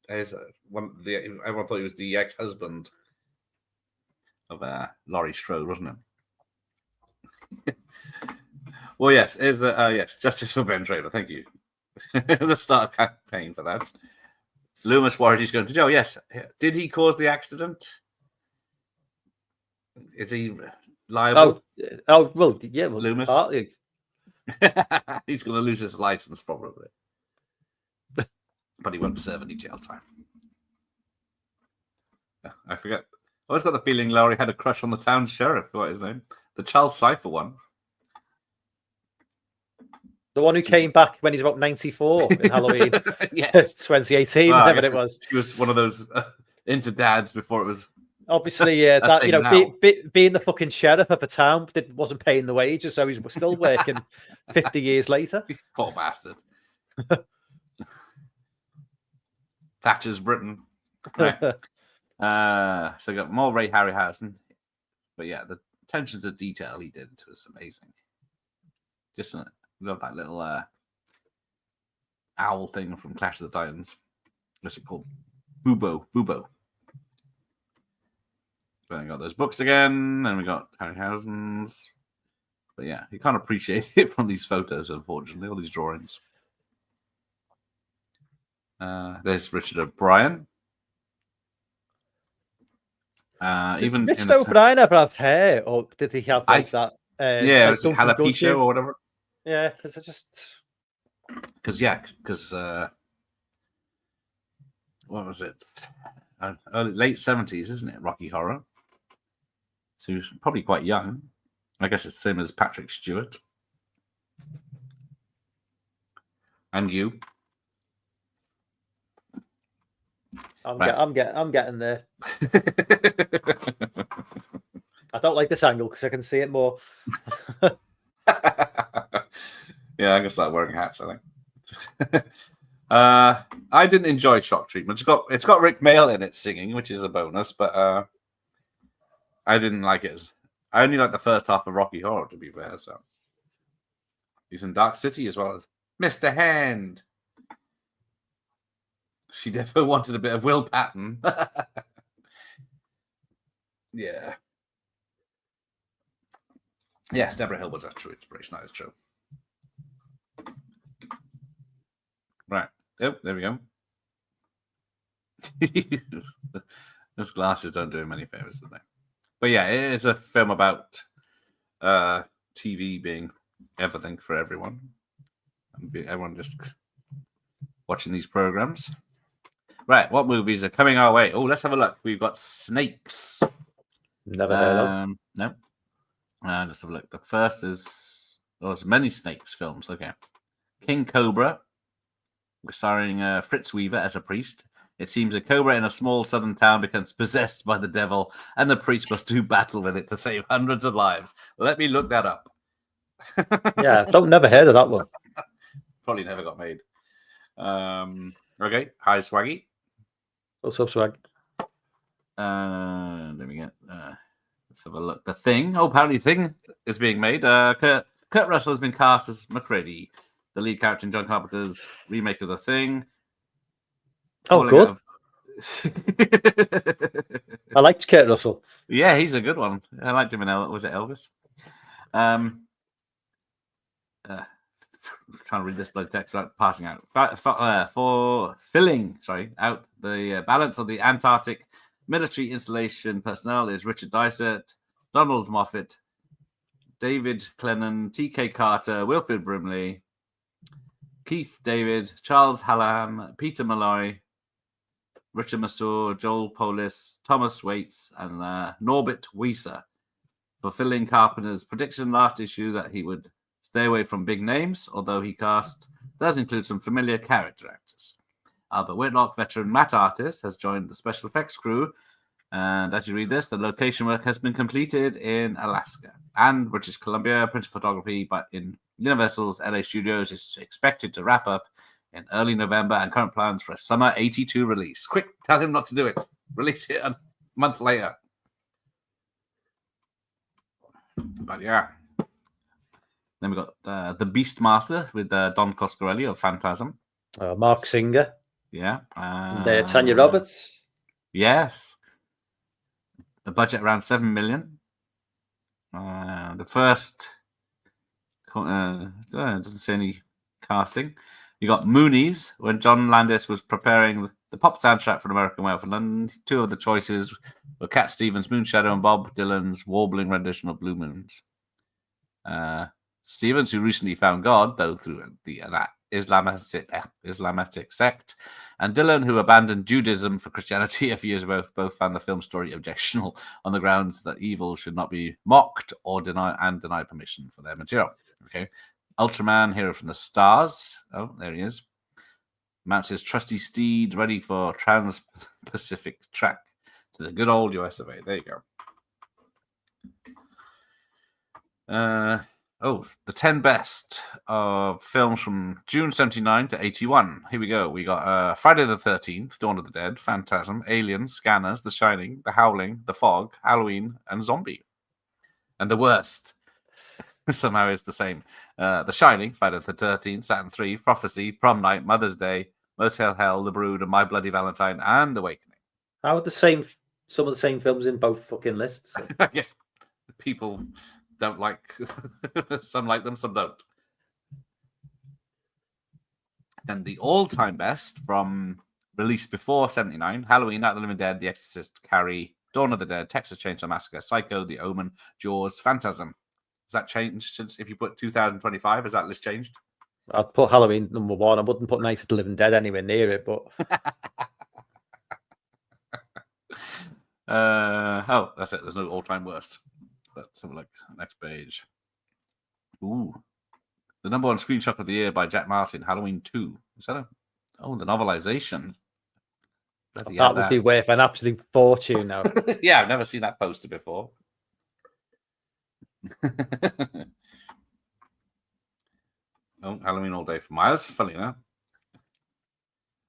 as everyone thought he was the ex-husband of Laurie Strode, wasn't it? Well, yes, Justice for Ben Schramer. Thank you. Let's start a campaign for that. Loomis worried he's going to jail. Yes. Did he cause the accident? Is he liable? Well, Loomis. He's going to lose his license probably. but he won't serve any jail time. I forget. I always got the feeling Lowry had a crush on the town sheriff. What his name? The Charles Cypher one. The one who came back when he's about 94 in Halloween. Yes. 2018, Well, whatever it was. She was one of those into dads before it was. Obviously, that being the fucking sheriff of a town wasn't paying the wages, so he's still working 50 years later. Poor bastard. Thatcher's Britain. Right. So we got more Ray Harryhausen. But yeah, the attention to detail he did was amazing. Just love that little owl thing from Clash of the Titans. What's it called? Bubo. Then we got those books again, and we got Harryhausen's. But yeah, you can't appreciate it from these photos, unfortunately, all these drawings. There's Richard O'Brien. Even did Mr. O'Brien ever have hair, or did he have that? Yeah, like alopecia or whatever. Yeah, because what was it? Late 70s, isn't it? Rocky Horror. So he was probably quite young. I guess it's the same as Patrick Stewart. And you. I'm getting there. I don't like this angle because I can see it more. Yeah, I can start wearing hats, I think. I didn't enjoy Shock Treatment. It's got Rick Mayall in it singing, which is a bonus, but I didn't like it. I only like the first half of Rocky Horror, to be fair. So he's in Dark City as well as Mr. Hand. She definitely wanted a bit of Will Patton. Yeah. Yes, Deborah Hill was a true inspiration. That is true. Right. Oh, there we go. Those glasses don't do him any favors, do they? But yeah, it's a film about TV being everything for everyone. Everyone just watching these programs. Right, what movies are coming our way? Oh, let's have a look. We've got Snakes. Never heard of. No. Let's have a look. The first is there's many Snakes films. Okay, King Cobra. We're starring Fritz Weaver as a priest. It seems a cobra in a small southern town becomes possessed by the devil, and the priest must do battle with it to save hundreds of lives. Let me look that up. Yeah, never heard of that one. Probably never got made. Okay, Hi Swaggy. What's up, Swag? Let me get. Let's have a look. The Thing. Oh, apparently, Thing is being made. Kurt Russell has been cast as McCready, the lead character in John Carpenter's remake of The Thing. Oh, good. I liked Kurt Russell. Yeah, he's a good one. I liked him in was it Elvis? Trying to read this bloody text without passing out. For filling out the balance of the Antarctic military installation personnel is Richard Dysart, Donald Moffat, David Clennon, T.K. Carter, Wilfred Brimley, Keith David, Charles Hallam, Peter Malloy, Richard Masur, Joel Polis, Thomas Waits, and Norbert Wieser, fulfilling Carpenter's prediction last issue that he would stay away from big names, although he cast does include some familiar character actors. Albert Whitlock, veteran matte artist, has joined the special effects crew, and as you read this, the location work has been completed in Alaska and British Columbia. Printed photography but in Universal's LA studios is expected to wrap up in early November, and current plans for a summer 82 release. Quick, tell him not to do it. Release it a month later. But yeah. Then we got The Beastmaster with Don Coscarelli of Phantasm. Mark Singer. Yeah. Tanya Roberts. Yes. The budget around $7 million. The first doesn't say any casting. You got Moonies when John Landis was preparing the pop soundtrack for American Werewolf in London. Two of the choices were Cat Stevens' Moonshadow and Bob Dylan's warbling rendition of Blue Moons. Stevens, who recently found God, though through the Islamic sect, and Dylan, who abandoned Judaism for Christianity a few years ago, both found the film story objectionable on the grounds that evil should not be mocked or deny permission for their material. Okay, Ultraman, hero from the stars. Oh, there he is. Mounts his trusty steed, ready for trans-Pacific track to the good old US of A. There you go. The 10 best of films from June 79 to 81. Here we go. We got Friday the 13th, Dawn of the Dead, Phantasm, Aliens, Scanners, The Shining, The Howling, The Fog, Halloween, and Zombie. And the worst somehow is the same. The Shining, Friday the 13th, Saturn 3, Prophecy, Prom Night, Mother's Day, Motel Hell, The Brood, and My Bloody Valentine, and Awakening. How are some of the same films in both fucking lists? I guess people don't like some like them, some don't. And the all-time best from release before 79, Halloween, Night of the Living Dead, The Exorcist, Carrie, Dawn of the Dead, Texas Chainsaw Massacre, Psycho, The Omen, Jaws, Phantasm. Has that changed since, if you put 2025, has that list changed? I'd put Halloween number 1. I wouldn't put Night of the Living Dead anywhere near it, but that's it. There's no all-time worst. But something like next page. Ooh, the number 1 screenshot of the year by Jack Martin, Halloween 2. Is that the novelization? That would be worth an absolute fortune now. Yeah, I've never seen that poster before. Halloween All Day for Miles. Funny enough.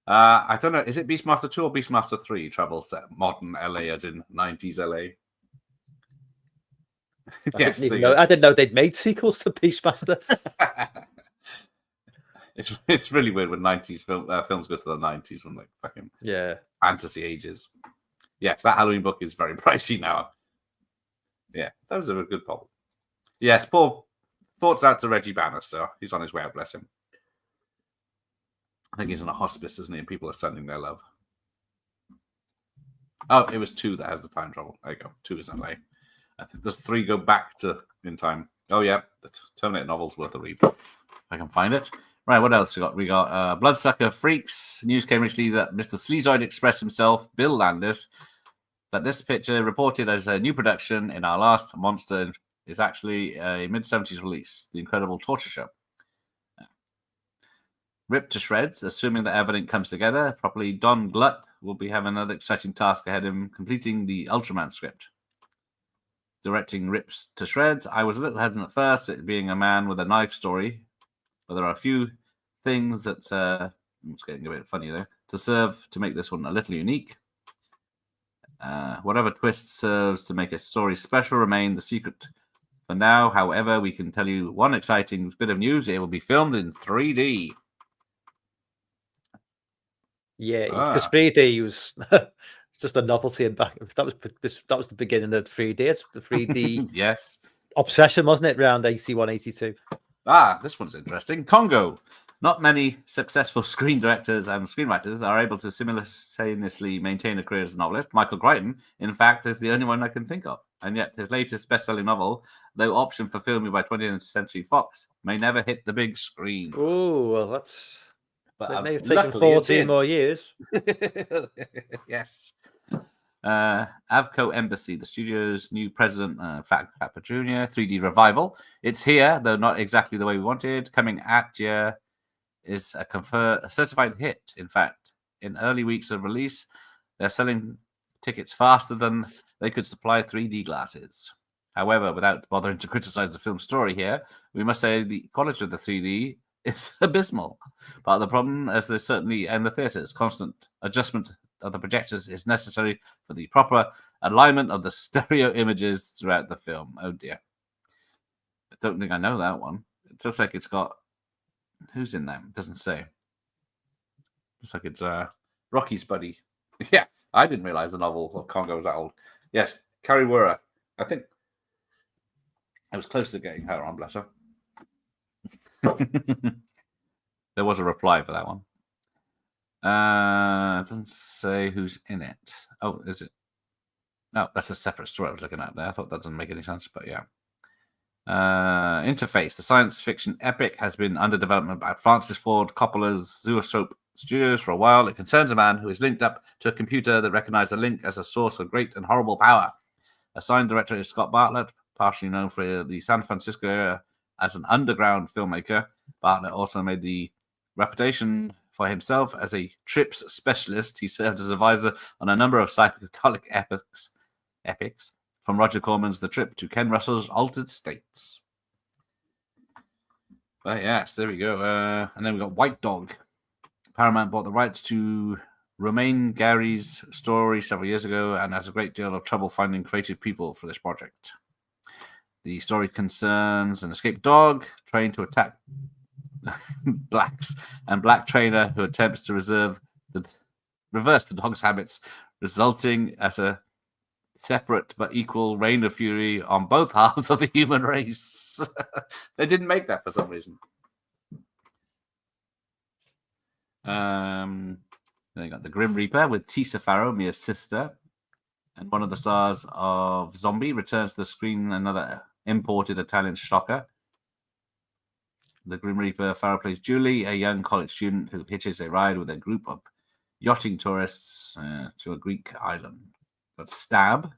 I don't know. Is it Beastmaster 2 or Beastmaster 3 travels set modern LA as in 90s LA? Yes, I didn't know they'd made sequels to Beastmaster. It's really weird when 90s films go to the 90s when like fucking fantasy ages. Yes, that Halloween book is very pricey now. Yeah, that was a good poll. Yes, Paul. Thoughts out to Reggie Bannister. He's on his way out, bless him. I think he's in a hospice, isn't he? And people are sending their love. Oh, it was 2 that has the time travel. There you go. 2 is LA. I think there's 3 go back to in time. Oh, yeah. The Terminator novel's worth a read. If I can find it. Right, what else we got? We got Bloodsucker Freaks. News came recently that Mr. Sleazoid expressed himself, Bill Landis, that this picture, reported as a new production in our last monster, is actually a mid-70s release, The Incredible Torture Show. Ripped to shreds, assuming that everything comes together properly, Don Glutt will be having another exciting task ahead of him, completing the Ultraman script. Directing Rips to Shreds, I was a little hesitant at first, it being a man with a knife story, but there are a few things that, it's getting a bit funny there, to serve to make this one a little unique. Whatever twist serves to make a story special remain the secret. For now, however, we can tell you one exciting bit of news. It will be filmed in 3D. Yeah, because 3D was just a novelty in back. That was the beginning of 3D. It's the 3D yes obsession, wasn't it? Around 81, 82. This one's interesting. Congo. Not many successful screen directors and screenwriters are able to simultaneously maintain a career as a novelist. Michael Crichton, in fact, is the only one I can think of. And yet his latest best-selling novel, though optioned for filming by 20th Century Fox, may never hit the big screen. Oh, well, that's... But it may have taken 14 more years. Yes. Avco Embassy, the studio's new president, Fat Papa Jr., 3D revival. It's here, though not exactly the way we wanted. Coming at you is a certified hit. In fact, in early weeks of release, they're selling tickets faster than they could supply 3D glasses. However, without bothering to criticize the film's story here, we must say the quality of the 3D is abysmal. Part of the problem, as there's certainly in the theatres, constant adjustment of the projectors is necessary for the proper alignment of the stereo images throughout the film. Oh dear. I don't think I know that one. It looks like it's got... Who's in that? It doesn't say. Looks like it's Rocky's buddy. Yeah, I didn't realize the novel of Congo was that old. Yes, Carrie Werner. I think I was close to getting her on, bless her. There was a reply for that one. It doesn't say who's in it. Oh, is it? No, that's a separate story I was looking at there. I thought that doesn't make any sense, but yeah. Interface, the science fiction epic, has been under development by Francis Ford Coppola's Zoetrope Studios for a while. It concerns a man who is linked up to a computer that recognized a link as a source of great and horrible power. Assigned director is Scott Bartlett, partially known for the San Francisco area as an underground filmmaker. Bartlett also made the reputation for himself as a trips specialist. He served as advisor on a number of psychedelic epics, from Roger Corman's The Trip to Ken Russell's Altered States. But yes, there we go. And then we got White Dog. Paramount bought the rights to Romain Gary's story several years ago and has a great deal of trouble finding creative people for this project. The story concerns an escaped dog trained to attack blacks and black trainer who attempts to reverse the dog's habits, resulting as a separate but equal reign of fury on both halves of the human race. They didn't make that for some reason. Then you got The Grim Reaper with Tisa Farrow, Mia's sister, and one of the stars of Zombie returns to the screen, another imported Italian schlocker. The Grim Reaper, Farrow plays Julie, a young college student who hitches a ride with a group of yachting tourists to a Greek island. Got Stab,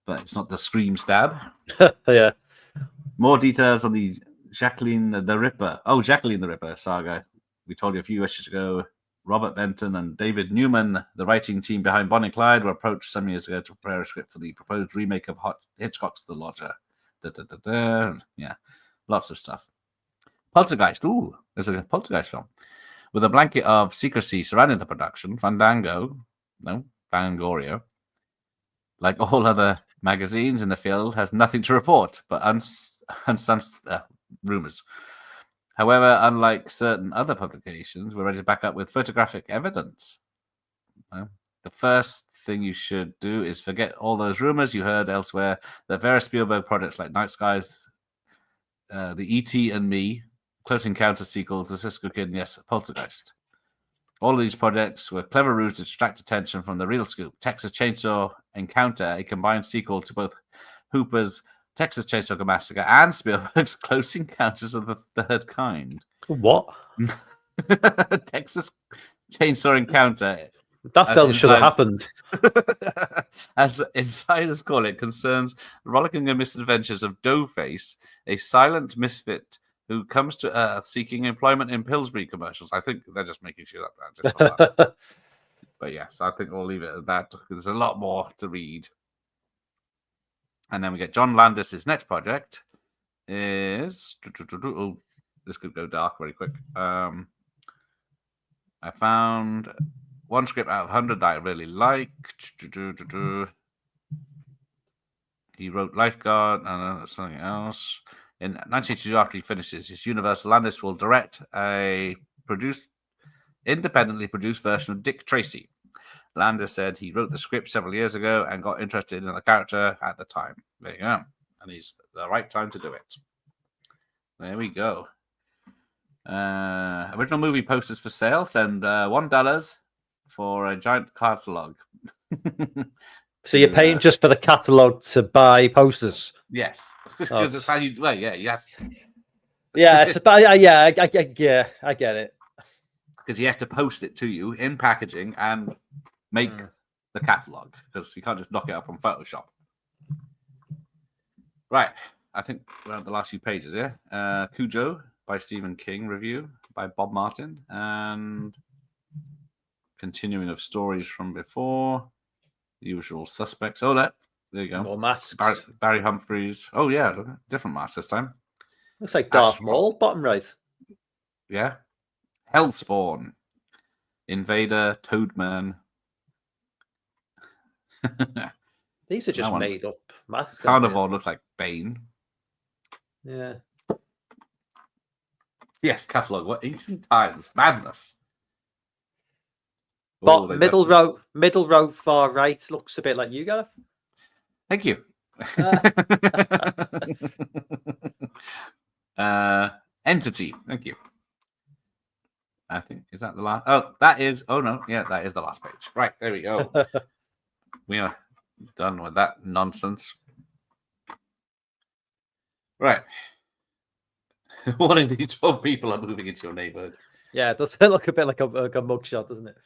but it's not the Scream Stab. Yeah. More details on the Jacqueline the Ripper saga. We told you a few issues ago. Robert Benton and David Newman, the writing team behind Bonnie and Clyde, were approached some years ago to prepare a script for the proposed remake of Hitchcock's The Lodger. Yeah, lots of stuff. Poltergeist. Ooh, there's a Poltergeist film. With a blanket of secrecy surrounding the production, Fangoria, like all other magazines in the field, has nothing to report but some rumors. However, unlike certain other publications, we're ready to back up with photographic evidence. The first thing you should do is forget all those rumors you heard elsewhere that various Spielberg projects like Night Skies, the E.T. and Me, Close Encounter sequels, The Cisco Kid, and yes, Poltergeist. All of these projects were clever ruse to distract attention from the real scoop. Texas Chainsaw Encounter, a combined sequel to both Hooper's Texas Chainsaw Massacre and Spielberg's Close Encounters of the Third Kind. What? Texas Chainsaw Encounter. That film should have happened. As insiders call it, concerns rollicking misadventures of Doughface, a silent misfit who comes to Earth seeking employment in Pillsbury commercials. I think they're just making shit up now. Just for that. But yes, I think we'll leave it at that. There's a lot more to read. And then we get John Landis' next project is... Oh, this could go dark very quick. I found one script out of 100 that I really like. He wrote Lifeguard and something else. In 1982, after he finishes his Universal, Landis will direct a independently produced version of Dick Tracy. Landis said he wrote the script several years ago and got interested in the character at the time. There you go. And he's the right time to do it. There we go. Original movie posters for sale. Send $1 for a giant catalog. So you're paying just for the catalog to buy posters? Yes. Because it's how you... Well, yeah, yes. Yeah, it's about... I get it. Because you have to post it to you in packaging and make the catalog, because you can't just knock it up on Photoshop. Right. I think we're at the last few pages here. Cujo by Stephen King review by Bob Martin, and continuing of stories from before. The Usual Suspects. Oh, there you go. More masks. Barry Humphries. Oh, yeah. Different mask this time. Looks like Darth Maul, bottom right. Yeah. Hellspawn. Invader, Toadman. These are just made up masks. Carnivore looks like Bane. Yeah. Yes, catalogue. What ancient times. Madness. But middle row, far right looks a bit like you, Gareth. Thank you. Entity. Thank you. I think, is that the last? Oh, that is. Oh, no. Yeah, that is the last page. Right. There we go. We are done with that nonsense. Right. One of these 12 people are moving into your neighborhood. Yeah, it does look a bit like a mugshot, doesn't it?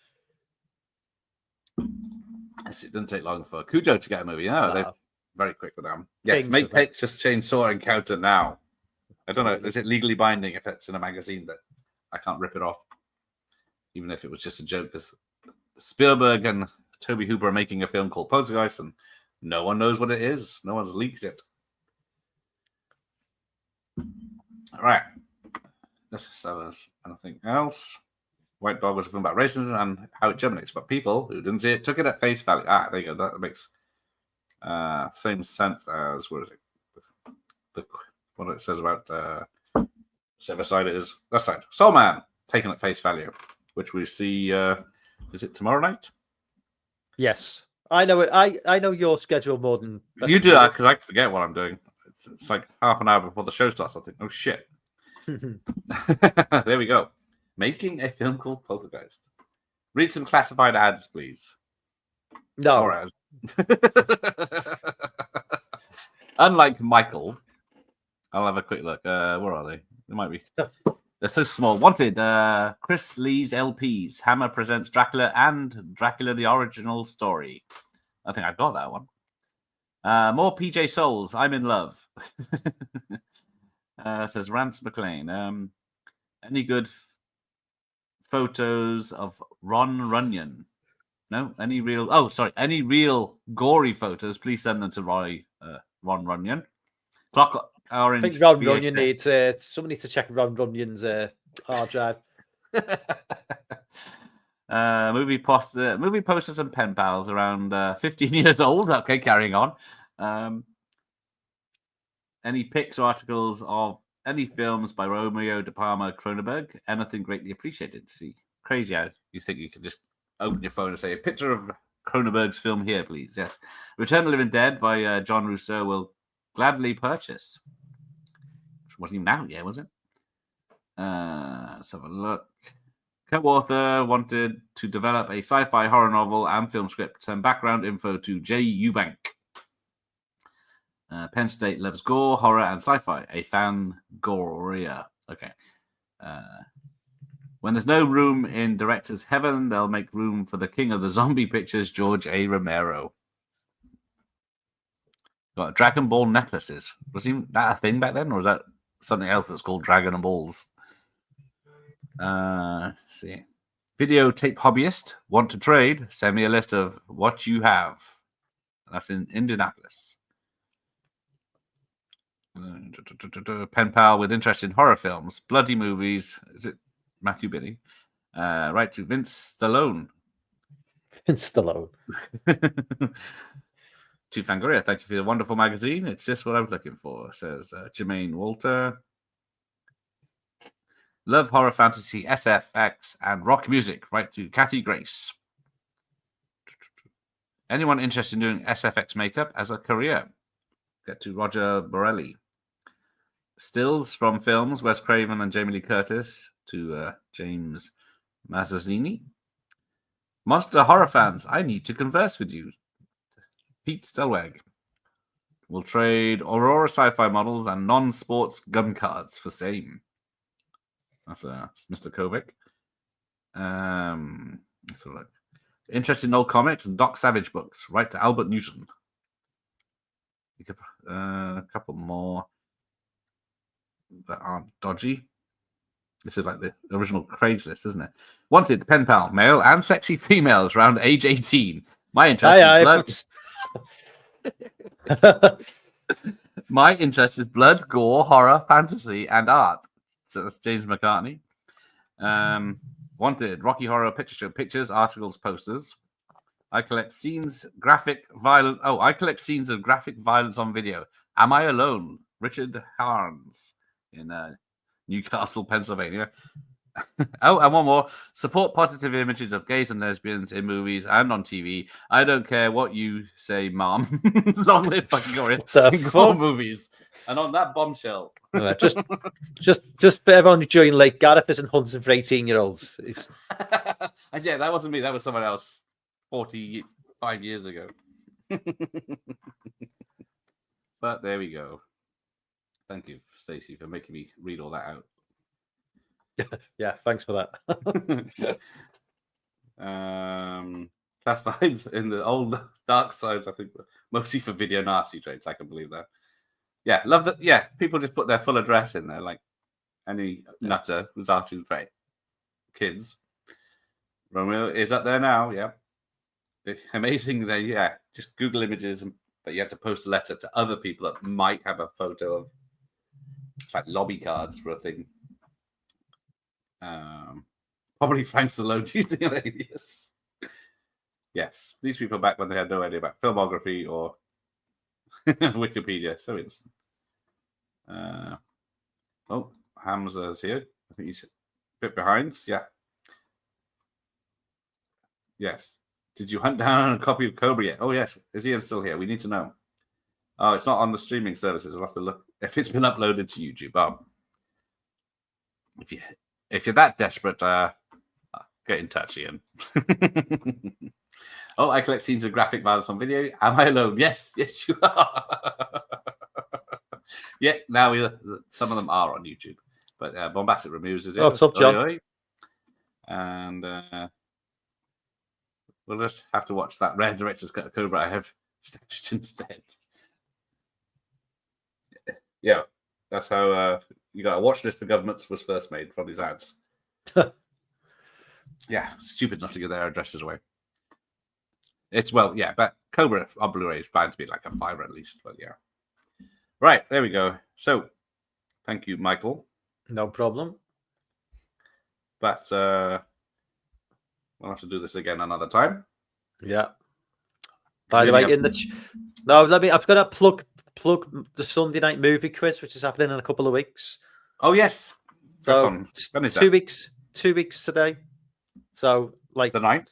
It doesn't take long for Cujo to get a movie. No, they're very quick with them. Yes, Kings make with them. Texas Chainsaw Encounter now. I don't know. Is it legally binding if it's in a magazine that I can't rip it off? Even if it was just a joke, because Spielberg and Toby Hooper are making a film called Poltergeist, and no one knows what it is. No one's leaked it. All right. Let's just have anything else. White Dog was a film about racism and how it germinates, but people who didn't see it took it at face value. Ah, there you go. That makes same sense as what is it? What it says about whichever side it is. That side. Soul Man taken at face value, which we see. Is it tomorrow night? Yes, I know it. I know your schedule more than You do that because I forget what I'm doing. It's like half an hour before the show starts. I think, oh shit. There we go. Making a film called Poltergeist. Read some classified ads, please. No. Or ads. Unlike Michael, I'll have a quick look. Where are they? They might be. They're so small. Wanted. Chris Lee's LPs. Hammer presents Dracula and Dracula the Original Story. I think I've got that one. More PJ Souls. I'm in love. Says Rance McLean. Any good photos of Ron Runyon? No, any real? Oh, sorry, any real gory photos? Please send them to Ron Runyon. Clock Orange. I think Ron Runyon needs somebody needs to check Ron Runyon's hard drive. Movie posters and pen pals around 15 years old. Okay, carrying on. Any pics or articles of any films by Romeo De Palma Cronenberg? Anything greatly appreciated. See, crazy how you think you can just open your phone and say a picture of Cronenberg's film here, please. Yes, Return of the Living Dead by John Russo will gladly purchase. Which wasn't even out yet, was it? Let's have a look. Co-author wanted to develop a sci-fi horror novel and film script. Send background info to J. Eubank. Penn State loves gore, horror, and sci-fi. A Fangoria. Okay. When there's no room in director's heaven, they'll make room for the king of the zombie pictures, George A. Romero. Got Dragon Ball necklaces. Was that a thing back then, or was that something else that's called Dragon and Balls? Let's see. Videotape hobbyist. Want to trade? Send me a list of what you have. That's in Indianapolis. Pen pal with interest in horror films, bloody movies. Is it Matthew Binney? Right to Vince Stallone. Vince Stallone. To Fangoria, thank you for the wonderful magazine. It's just what I was looking for, says Jermaine Walter. Love horror, fantasy, SFX, and rock music. Right to Kathy Grace. Anyone interested in doing SFX makeup as a career? Get to Roger Borelli. Stills from films, Wes Craven and Jamie Lee Curtis, to James Mazzazzini. Monster horror fans, I need to converse with you. Pete Stelweg. We'll trade Aurora sci-fi models and non-sports gun cards for same. That's Mr. Kovic. Let's have a look. Interested in old comics and Doc Savage books. Right to Albert Newton. A couple more that aren't dodgy. This is like the original Craigslist, isn't it? Wanted pen pal, male and sexy females around age 18. My interest is blood. My interest is blood, gore, horror, fantasy, and art. So that's James McCartney. Wanted Rocky Horror Picture Show pictures, articles, posters. I collect scenes, graphic violence. Oh, I collect scenes of graphic violence on video. Am I alone? Richard Harns in Newcastle, Pennsylvania. Oh, and one more. Support positive images of gays and lesbians in movies and on TV. I don't care what you say, Mom. Long live fucking gore movies. And on that bombshell. just for everyone enjoying Lake Gareth isn't hunting for 18-year-olds. Yeah, that wasn't me. That was someone else 45 years ago. But there we go. Thank you, Stacey, for making me read all that out. Yeah, thanks for that. Classifieds in the old dark sides, I think, mostly for video nasty traits. I can believe that. Yeah, love that. Yeah, people just put their full address in there, like any nutter who's asking for kids. Romeo is up there now. Yeah, it's amazing. That just Google images, but you have to post a letter to other people that might have a photo of like lobby cards for a thing. Probably Frank Stallone using an alias. Yes, these people back when they had no idea about filmography or Wikipedia. So innocent. Hamza's here. I think he's a bit behind. Yeah. Yes. Did you hunt down a copy of Cobra yet? Oh, yes. Is he still here? We need to know. Oh, it's not on the streaming services. We'll have to look if it's been uploaded to YouTube. Oh. If you're that desperate, get in touch, Ian. Oh, I collect scenes of graphic violence on video. Am I alone? Yes, you are. Yeah, now some of them are on YouTube, but Bombastic removes it. Oh, what's up, John? And we'll just have to watch that rare director's cut of Cobra I have stashed instead. Yeah, that's how you got a watch list for governments was first made from these ads. Yeah, stupid enough to give their addresses away. It's but Cobra on Blu-ray is planned to be like a $5 at least, but yeah. Right, there we go. So, thank you, Michael. No problem. But we'll have to do this again another time. Yeah. By the way, I've got to plug the Sunday night movie quiz, which is happening in a couple of weeks. Oh yes. That's so on. When is that? 2 weeks today. So like the 9th?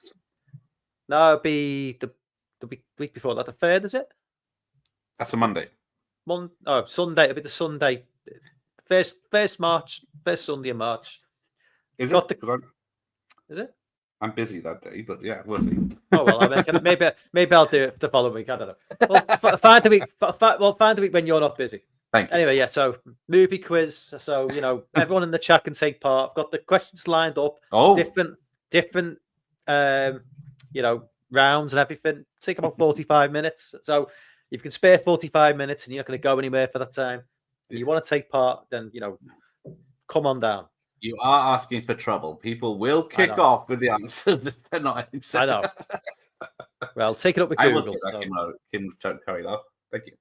No, it'll be the week before that. The 3rd, is it? That's a Monday. Sunday. It'll be the Sunday. First March. First Sunday in March. Is it? Is it? I'm busy that day, but yeah, it will be. Oh well, maybe I'll do it the following week. I don't know. Well, find the week when you're not busy. Thank you. Anyway, so movie quiz. So everyone in the chat can take part. I've got the questions lined up. Oh, different rounds and everything. Take about 45 minutes. So if you can spare 45 minutes and you're not going to go anywhere for that time, and you want to take part, then come on down. You are asking for trouble. People will kick off with the answers if they're not accepted. I know. Well, take it up with Google. I will take that Kim Curry, though. Thank you.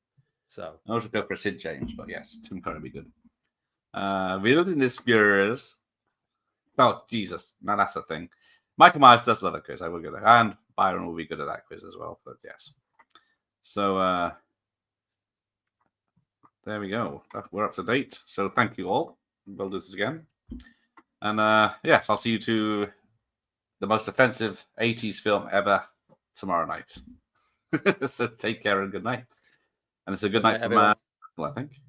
So I'll just go for Sid James, but yes, Tim Curry would be good. Wilderness Girls. Oh, Jesus. Now that's the thing. Michael Myers does love a quiz. I will go there. And Byron will be good at that quiz as well. But yes. So there we go. We're up to date. So thank you all. We'll do this again. And yes, I'll see you to the most offensive 80s film ever tomorrow night. So take care and good night. And it's a good night from I think.